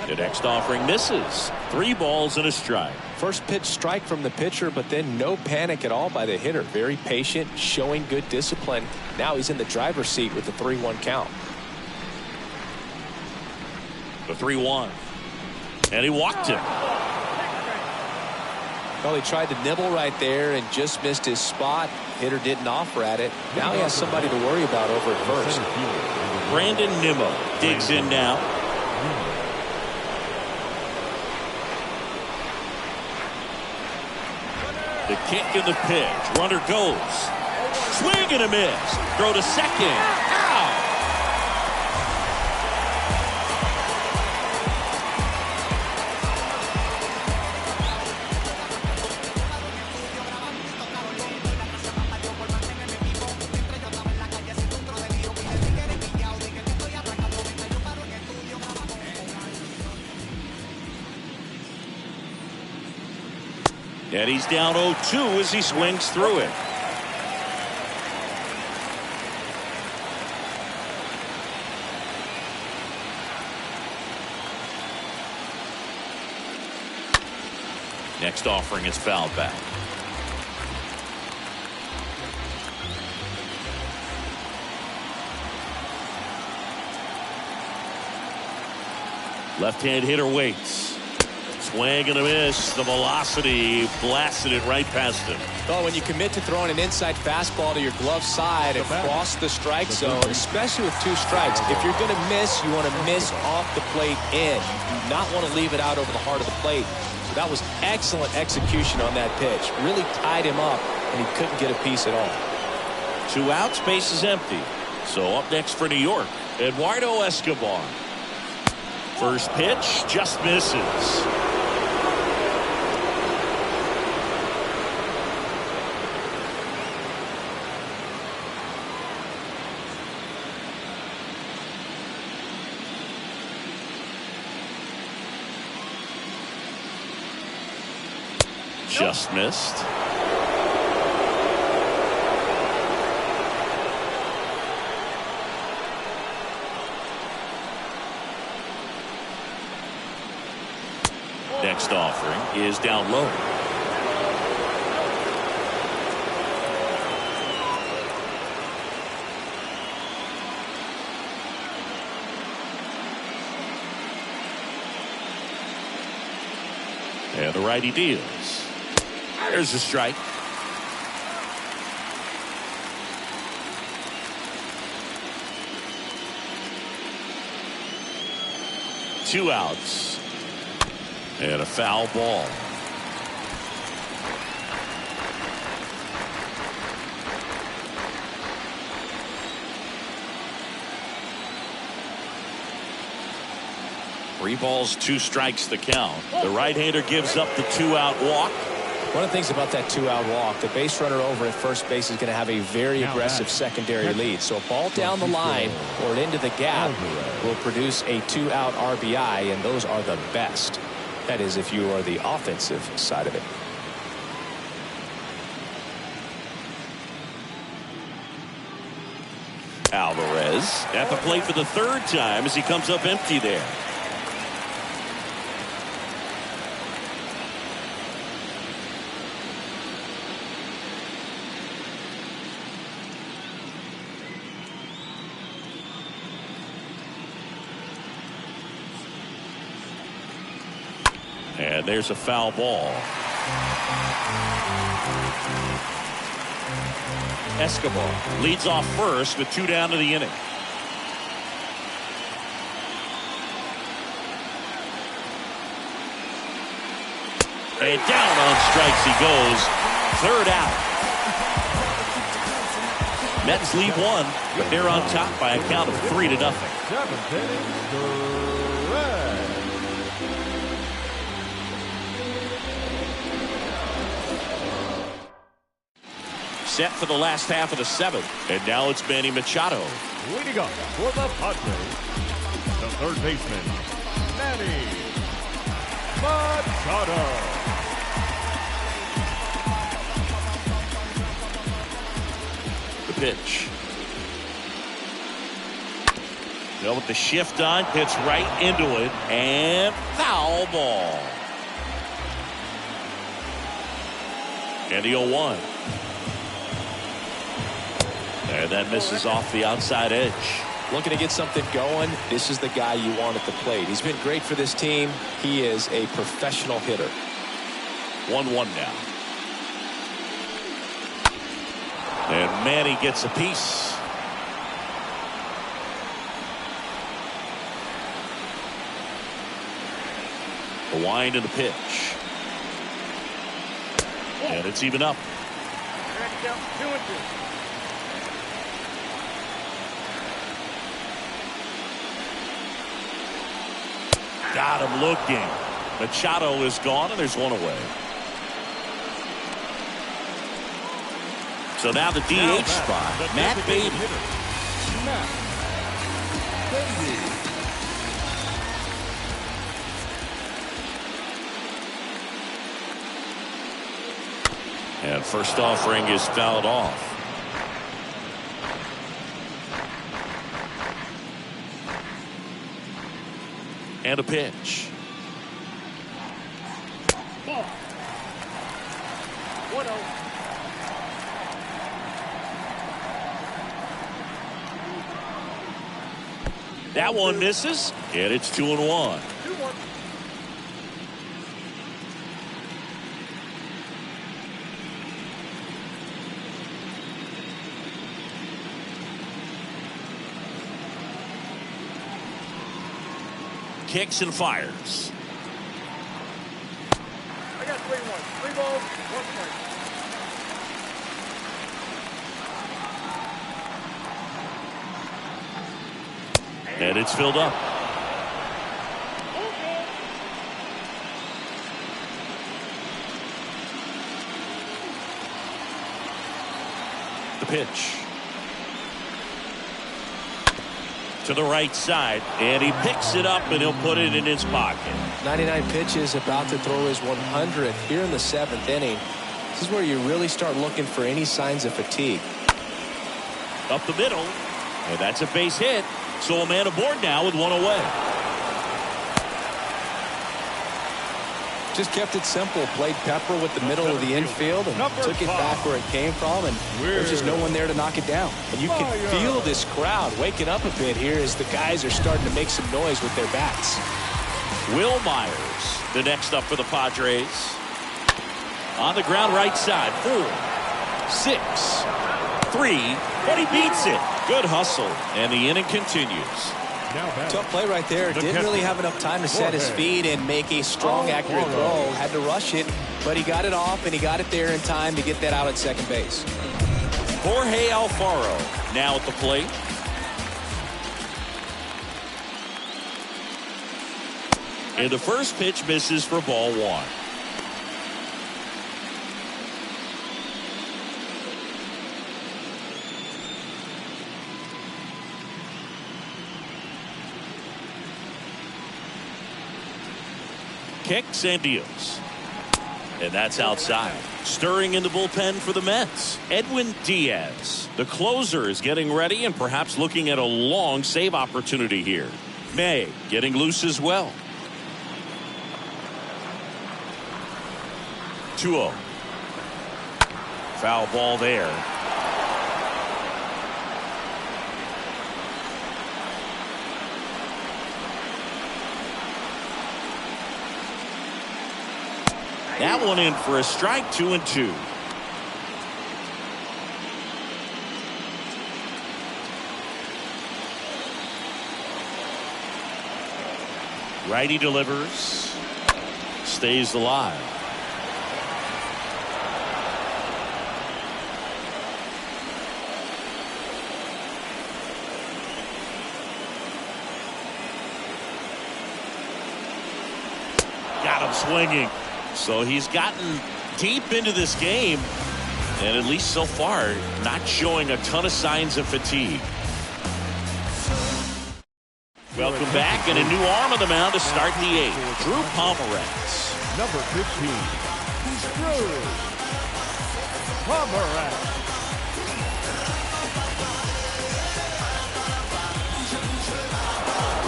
The next offering misses. 3 balls and a strike. First pitch strike from the pitcher, but then no panic at all by the hitter. Very patient, showing good discipline. Now he's in the driver's seat with the 3-1 count. The 3-1. And he walked him. Well, he tried to nibble right there and just missed his spot. Hitter didn't offer at it. Now he has somebody to worry about over at first. Brandon Nimmo digs in now. The kick and the pitch. Runner goes. Swing and a miss. Throw to second. Out. And he's down 0-2 as he swings through it. Next offering is fouled back. Left-hand hitter waits. Swing and a miss. The velocity blasted it right past him. Well, when you commit to throwing an inside fastball to your glove side across the strike zone, especially with 2 strikes, if you're going to miss, you want to miss off the plate in. You do not want to leave it out over the heart of the plate. So that was excellent execution on that pitch. Really tied him up, and he couldn't get a piece at all. 2 outs, base is empty. So up next for New York, Eduardo Escobar. First pitch just misses. Just missed. Next offering is down low. And the righty deals. There's a strike. Two outs. And a foul ball. Three balls, 2 strikes the count. The right-hander gives up the 2-out walk. One of the things about that 2-out walk, the base runner over at first base is going to have a very aggressive secondary lead. So a ball down the line or into the gap will produce a 2-out RBI, and those are the best. That is, if you are the offensive side of it. Alvarez at the plate for the third time as he comes up empty there. And there's a foul ball. Escobar leads off first with 2 down to the inning. And down on strikes he goes. 3rd out. Mets lead 1, but they're on top by a count of 3-0. 7th inning, Red. Set for the last half of the 7th. And now it's Manny Machado. Leading up for the Padres, the third baseman, Manny Machado. The pitch. Well, with the shift on, hits right into it, and foul ball. And the 0-1. And that misses off the outside edge. Looking to get something going. This is the guy you want at the plate. He's been great for this team. He is a professional hitter. 1-1 now. And Manny gets a piece. The wind and the pitch. And it's even up. 2-2. Got him looking. Machado is gone, and there's 1 away. So now the DH spot, Matt Beatty. And first offering is fouled off. And a pitch. Ball. 1-0. That one misses, and it's 2-1. 2-1. Kicks and fires. I got 3-1. 3 balls, 1 strike. And it's filled up. The pitch. To the right side, and he picks it up and he'll put it in his pocket. 99 pitches, about to throw his 100th here in the 7th inning. This is where you really start looking for any signs of fatigue. Up the middle, and that's a base hit. So a man aboard now with 1 away. Just kept it simple. Played pepper with the middle of the infield and took it back where it came from, and there's just no one there to knock it down. And you can feel this crowd waking up a bit here as the guys are starting to make some noise with their bats. Will Myers, the next up for the Padres. On the ground right side, 4, 6, 3, but he beats it. Good hustle, and the inning continues. Tough play right there. Didn't really have enough time to set his feet and make a strong, accurate throw. Had to rush it, but he got it off, and he got it there in time to get that out at second base. Jorge Alfaro now at the plate. And the first pitch misses for ball 1. kicks and deals. And that's outside. Stirring in the bullpen for the Mets, Edwin Diaz. The closer is getting ready and perhaps looking at a long save opportunity here. May getting loose as well. 2-0. Foul ball there. That one in for a strike. 2-2. Righty delivers. Stays alive. Got him swinging. So he's gotten deep into this game, and at least so far, not showing a ton of signs of fatigue. Welcome back, and a new arm on the mound to start the eighth. Drew Pomeranz. Number 15. Drew Pomeranz.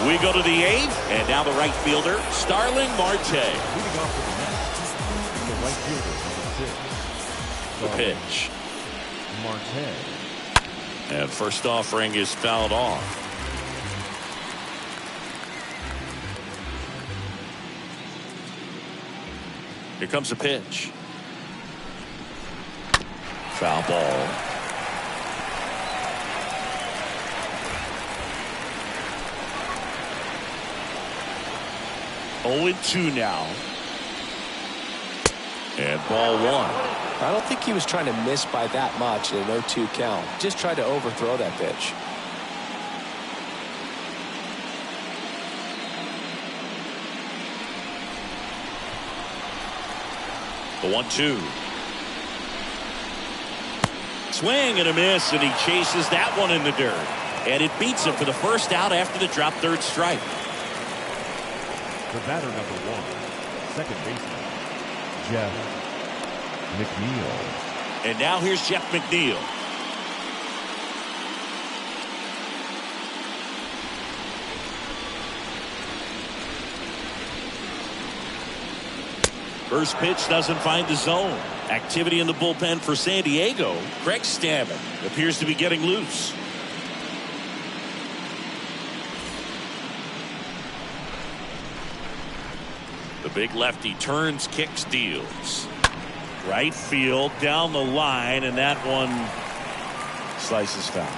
We go to the eighth, and now the right fielder, Starling Marte. Leading off for the Mets, the right fielder, number 6. The pitch. Marte. And first offering is fouled off. Here comes a pitch. Foul ball. Oh, 2 now. And ball 1. I don't think he was trying to miss by that much in an 0-2 count. Just tried to overthrow that pitch. The 1-2. Swing and a miss, and he chases that one in the dirt. And it beats him for the first out after the drop third strike. The batter, number 1, second baseman, Jeff McNeil. And now here's Jeff McNeil. First pitch doesn't find the zone. Activity in the bullpen for San Diego. Greg Stammen appears to be getting loose. The big lefty turns, kicks, deals. Right field, down the line, and that one slices foul.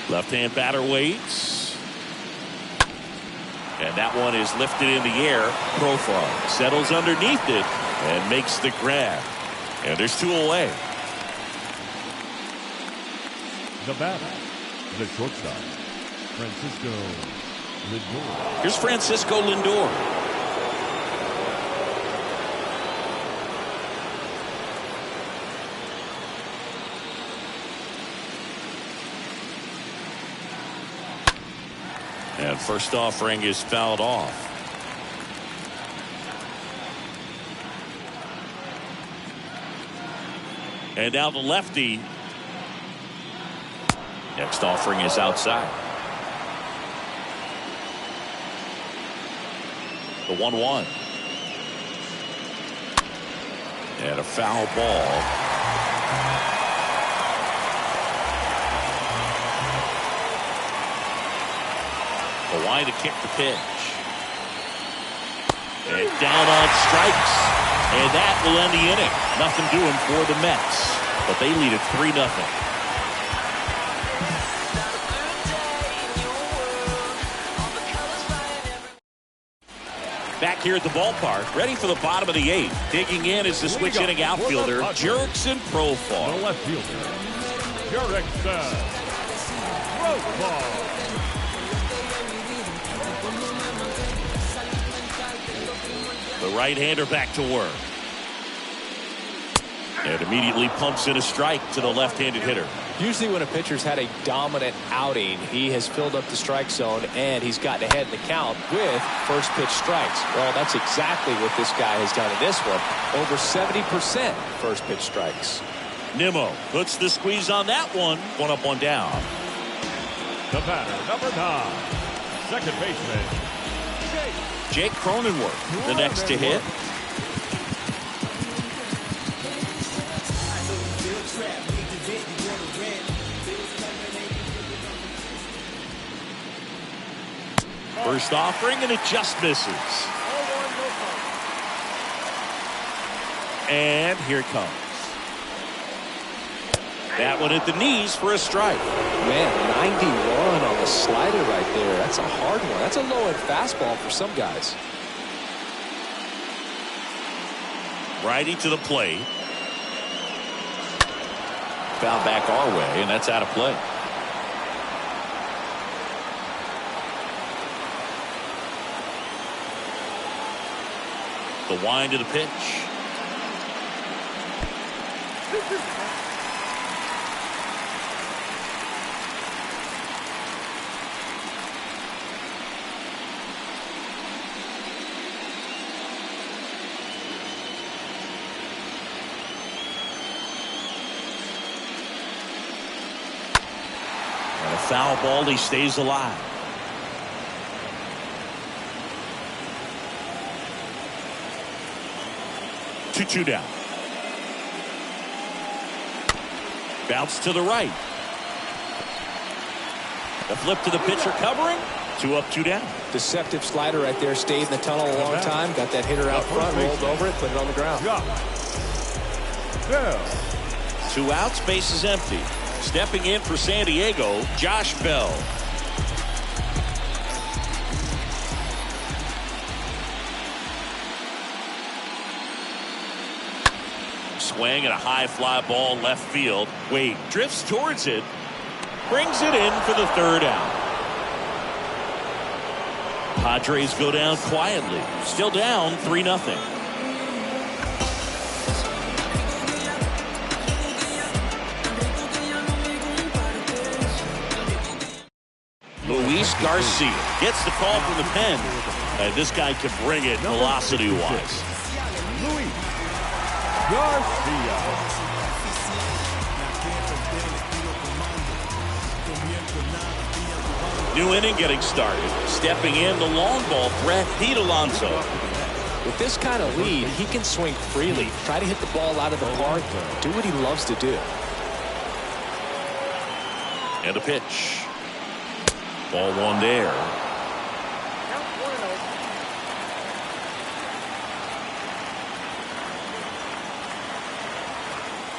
Left-hand batter waits. And that one is lifted in the air. Profile settles underneath it and makes the grab. And there's 2 away. The batter, the shortstop, Francisco Lindor. Here's Francisco Lindor. And first offering is fouled off. And now the lefty. Next offering is outside. The 1-1. And a foul ball. The line to kick the pitch. And down on strikes. And that will end the inning. Nothing doing for the Mets. But they lead it 3-0. Back here at the ballpark, ready for the bottom of the 8th. Digging in is the switch inning outfielder, Jurickson Profar. The left fielder, Jurickson Profar. The right-hander back to work. And immediately pumps in a strike to the left-handed hitter. Usually when a pitcher's had a dominant outing, he has filled up the strike zone and he's gotten ahead in the count with first pitch strikes. Well, that's exactly what this guy has done in this one. Over 70% first pitch strikes. Nimmo puts the squeeze on that one. One up, one down. The batter, number 9, second baseman, Jake Cronenworth, the next to hit. First offering, and it just misses. And here it comes. That one at the knees for a strike. Man, 91 on the slider right there. That's a hard one. That's a low-end fastball for some guys. Righty to the plate. Foul back our way, and that's out of play. The wind of the pitch. And a foul ball, he stays alive. Two down. Bounce to the right. The flip to the pitcher covering. 2 up, 2 down. Deceptive slider right there. Stayed in the tunnel a long time. Got that hitter out front. Rolled over it. Put it on the ground. 2 outs. Base is empty. Stepping in for San Diego, Josh Bell. Swing and a high fly ball left field. Wade drifts towards it. Brings it in for the 3rd out. Padres go down quietly. Still down 3-0. Luis Garcia gets the call from the pen. And this guy can bring it velocity-wise. Luis Garcia. New inning getting started. Stepping in, the long ball threat, Pete Alonso. With this kind of lead, he can swing freely. Try to hit the ball out of the park. Do what he loves to do. And a pitch. Ball 1 there.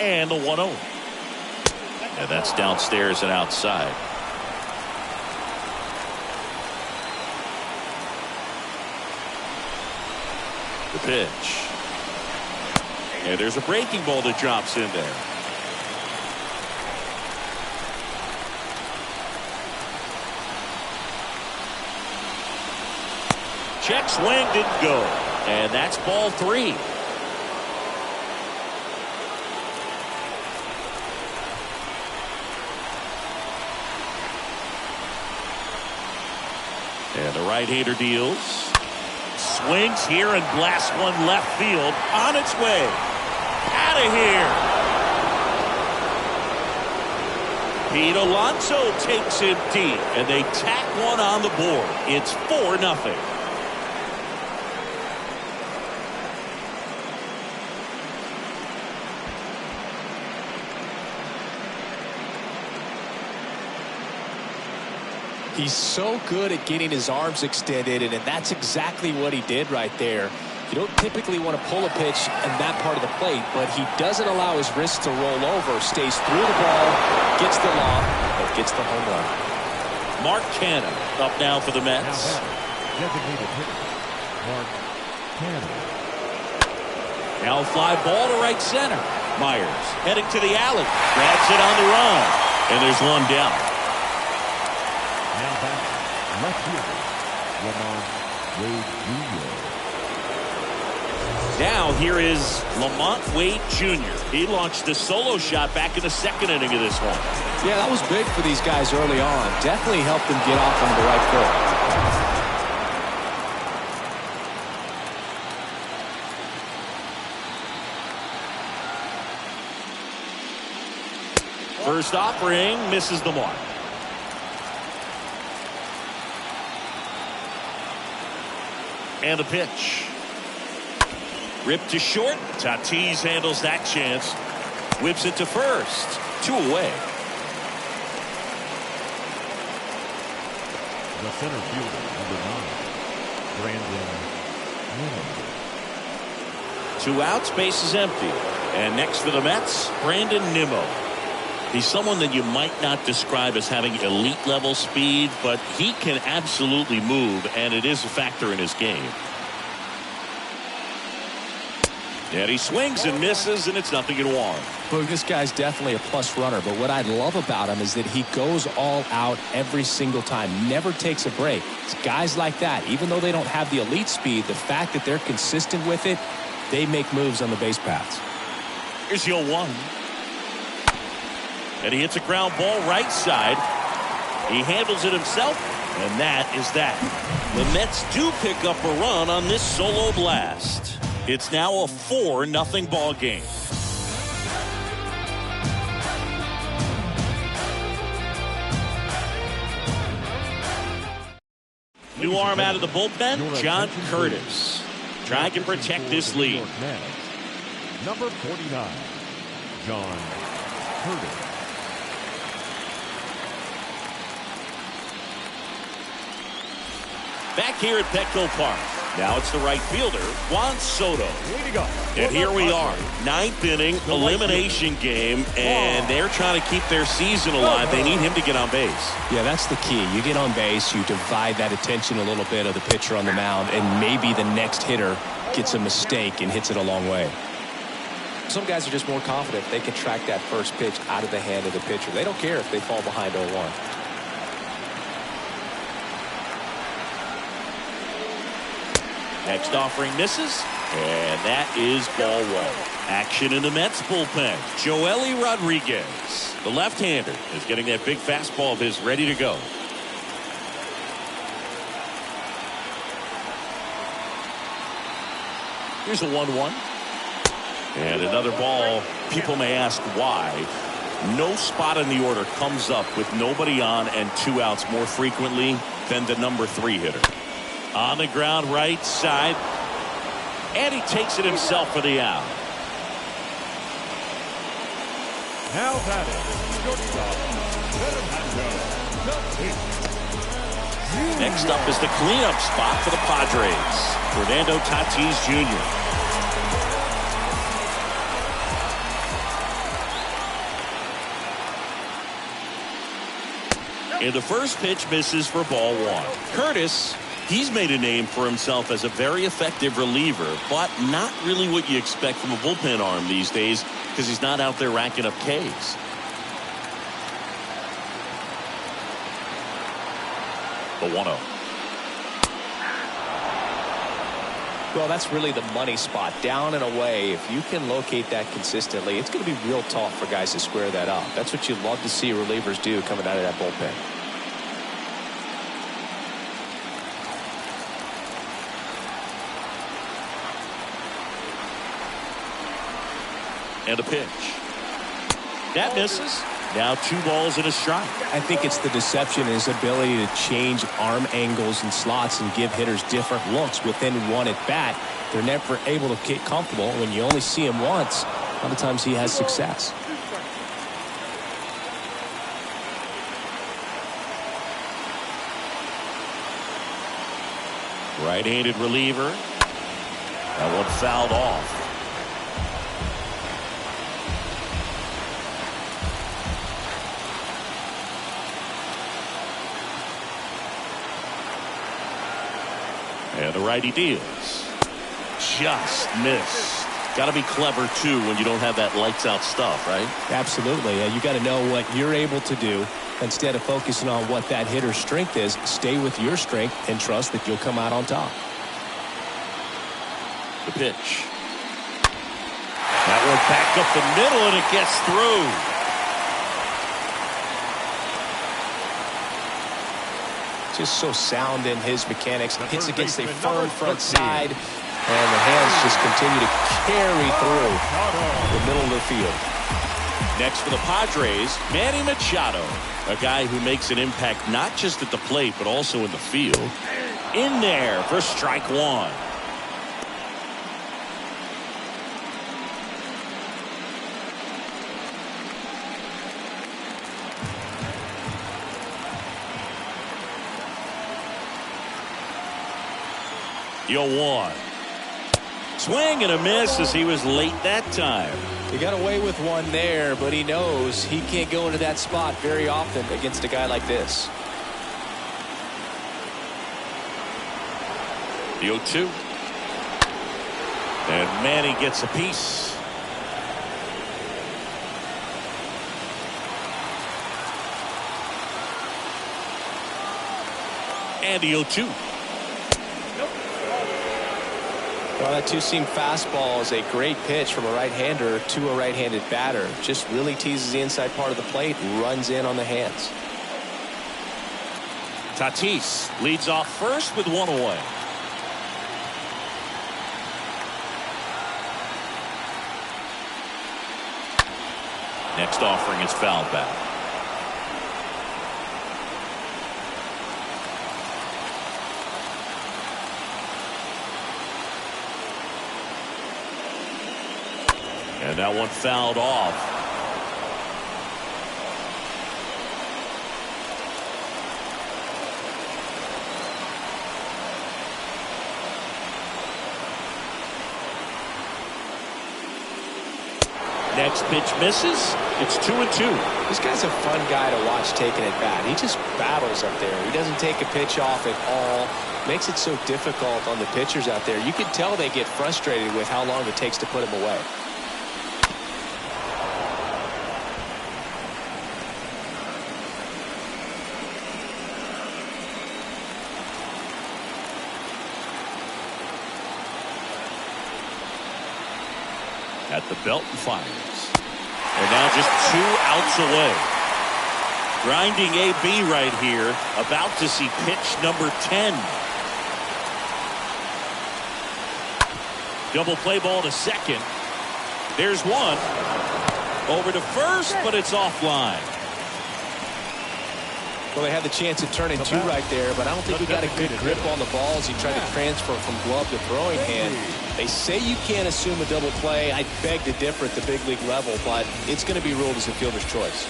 And the 1-0. And that's downstairs and outside. The pitch. And there's a breaking ball that drops in there. Check swing, didn't go. And that's ball 3. And the right-hander deals. Swings here and blasts one left field. On its way. Out of here. Pete Alonso takes him deep. And they tack one on the board. It's 4-0. He's so good at getting his arms extended, and that's exactly what he did right there. You don't typically want to pull a pitch in that part of the plate, but he doesn't allow his wrist to roll over, stays through the ball, gets the lob, and gets the home run. Mark Cannon up now for the Mets. Designated hitter, Mark Cannon. Now fly ball to right center. Myers heading to the alley. Grabs it on the run. And there's one down. Now back, left fielder, Lamar Wade Jr. Now here is Lamont Wade Jr. He launched a solo shot back in the second inning of this one. Yeah, that was big for these guys early on. Definitely helped them get off on the right foot. First offering misses the mark. And the pitch. Ripped to short. Tatis handles that chance. Whips it to first. 2 away. The center fielder, number 9, Brandon Nimmo. 2 outs, base is empty. And next for the Mets, Brandon Nimmo. He's someone that you might not describe as having elite level speed, but he can absolutely move, and it is a factor in his game. And he swings and misses, and it's 0-1. Look, this guy's definitely a plus runner, but what I love about him is that he goes all out every single time, never takes a break. It's guys like that, even though they don't have the elite speed, the fact that they're consistent with it, they make moves on the base paths. Here's 0-1. And he hits a ground ball right side. He handles it himself, and that is that. The Mets do pick up a run on this solo blast. It's now a 4-0 ball game. New arm out of the bullpen, John Curtis. Trying to protect this lead. Number 49, John Curtis. Back here at Petco Park. Now it's the right fielder, Juan Soto. And here we are, 9th inning elimination game, and they're trying to keep their season alive. They need him to get on base. Yeah, that's the key. You get on base, you divide that attention a little bit of the pitcher on the mound, and maybe the next hitter gets a mistake and hits it a long way. Some guys are just more confident they can track that first pitch out of the hand of the pitcher. They don't care if they fall behind 0-1. Next offering misses, and that is ball 1. Action in the Mets bullpen. Joely Rodriguez, the left-hander, is getting that big fastball of his ready to go. Here's a 1-1. And another ball. People may ask why. No spot in the order comes up with nobody on and 2 outs more frequently than the number 3 hitter. On the ground right side, and he takes it himself for the out. Now that is shortstop. Next up is the cleanup spot for the Padres, Fernando Tatis Jr. And the first pitch misses for ball 1. Curtis, he's made a name for himself as a very effective reliever, but not really what you expect from a bullpen arm these days because he's not out there racking up Ks. The 1-0. Well, that's really the money spot, down and away. If you can locate that consistently, it's going to be real tough for guys to square that up. That's what you love to see relievers do coming out of that bullpen. And a pitch. That misses. Now 2 balls and a strike. I think it's the deception, his ability to change arm angles and slots and give hitters different looks within one at bat. They're never able to get comfortable. When you only see him once, a lot of times he has success. Right-handed reliever. That one fouled off. And the righty deals. Just missed. Got to be clever, too, when you don't have that lights-out stuff, right? Absolutely. You got to know what you're able to do. Instead of focusing on what that hitter's strength is, stay with your strength and trust that you'll come out on top. The pitch. That one back up the middle, and it gets through. Just so sound in his mechanics. Hits against a firm front side, and the hands just continue to carry through the middle of the field. Next for the Padres, Manny Machado, a guy who makes an impact not just at the plate but also in the field. In there for strike one. Yo, one. Swing and a miss as he was late that time. He got away with one there, but he knows he can't go into that spot very often against a guy like this. The 0-2. And Manny gets a piece. And the 0-2. Well, that two-seam fastball is a great pitch from a right-hander to a right-handed batter. Just really teases the inside part of the plate, runs in on the hands. Tatis leads off first with one away. Next offering is fouled back. And that one fouled off. Next pitch misses. It's 2-2. This guy's a fun guy to watch taking at bat. He just battles up there. He doesn't take a pitch off at all. Makes it so difficult on the pitchers out there. You can tell they get frustrated with how long it takes to put him away. At the belt and fires. And now just 2 outs away. Grinding AB right here. About to see pitch number 10. Double play ball to second. There's one. Over to first, but it's offline. Well, they had the chance of turning 2 right there, but I don't think he got a good grip on the ball as he tried to transfer from glove to throwing hand. They say you can't assume a double play. I beg to differ at the big league level, but it's going to be ruled as a fielder's choice.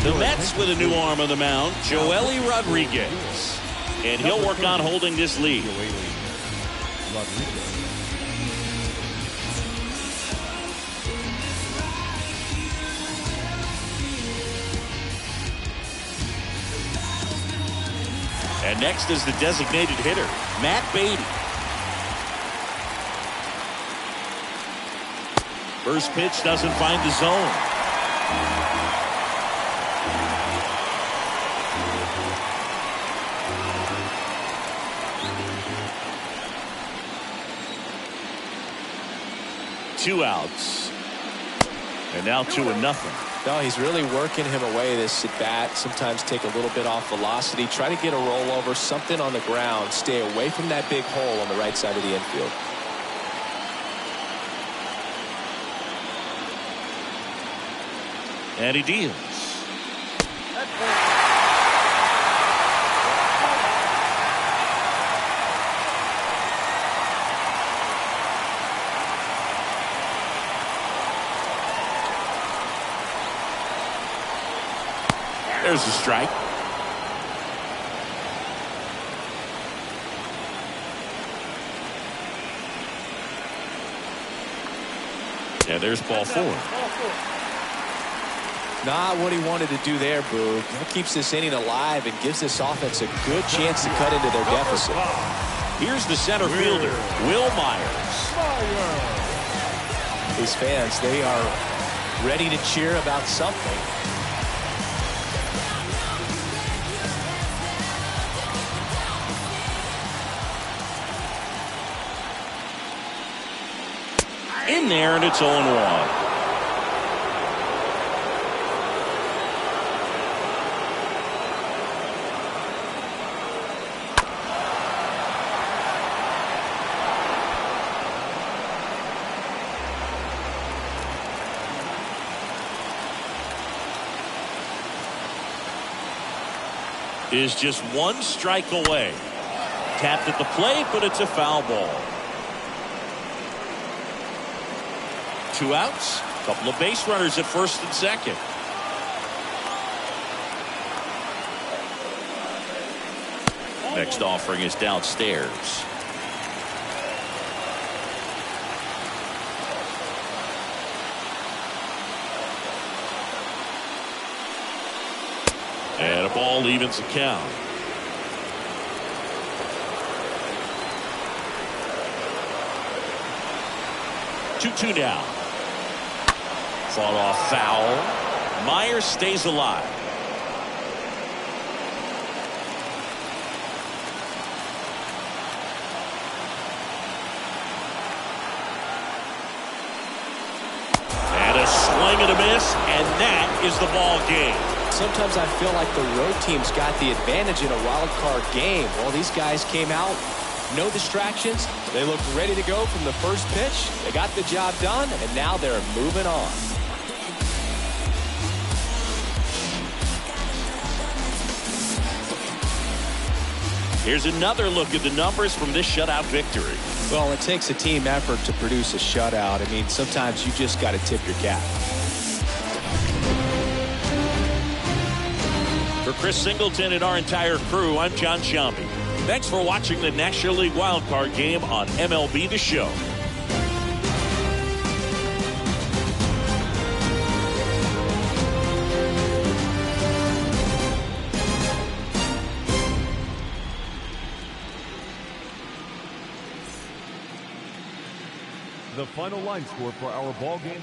The Mets with a new arm on the mound, Joely Rodriguez. And he'll work on holding this lead. And next is the designated hitter, Matt Beatty. First pitch doesn't find the zone. Two outs. And now 2-0. No, he's really working him away this at bat. Sometimes take a little bit off velocity. Try to get a rollover, something on the ground. Stay away from that big hole on the right side of the infield. And he deals. There's a strike. Yeah, there's ball 4. Not what he wanted to do there, Boo. That keeps this inning alive and gives this offense a good chance to cut into their deficit. Here's the center fielder, Will Myers. These fans, they are ready to cheer about something. In there, and it's 0-1. Is just one strike away. Tapped at the plate, but it's a foul ball. 2 outs. Couple of base runners at first and second. Next offering is downstairs. And a ball evens the count. Two down. Fought off foul. Myers stays alive. And a swing and a miss, and that is the ball game. Sometimes I feel like the road team's got the advantage in a wild card game. Well, these guys came out, no distractions. They looked ready to go from the first pitch. They got the job done, and now they're moving on. Here's another look at the numbers from this shutout victory. Well, it takes a team effort to produce a shutout. I mean, sometimes you just got to tip your cap. For Chris Singleton and our entire crew, I'm John Sciambi. Thanks for watching the National League Wildcard game on MLB The Show. The final line score for our ball game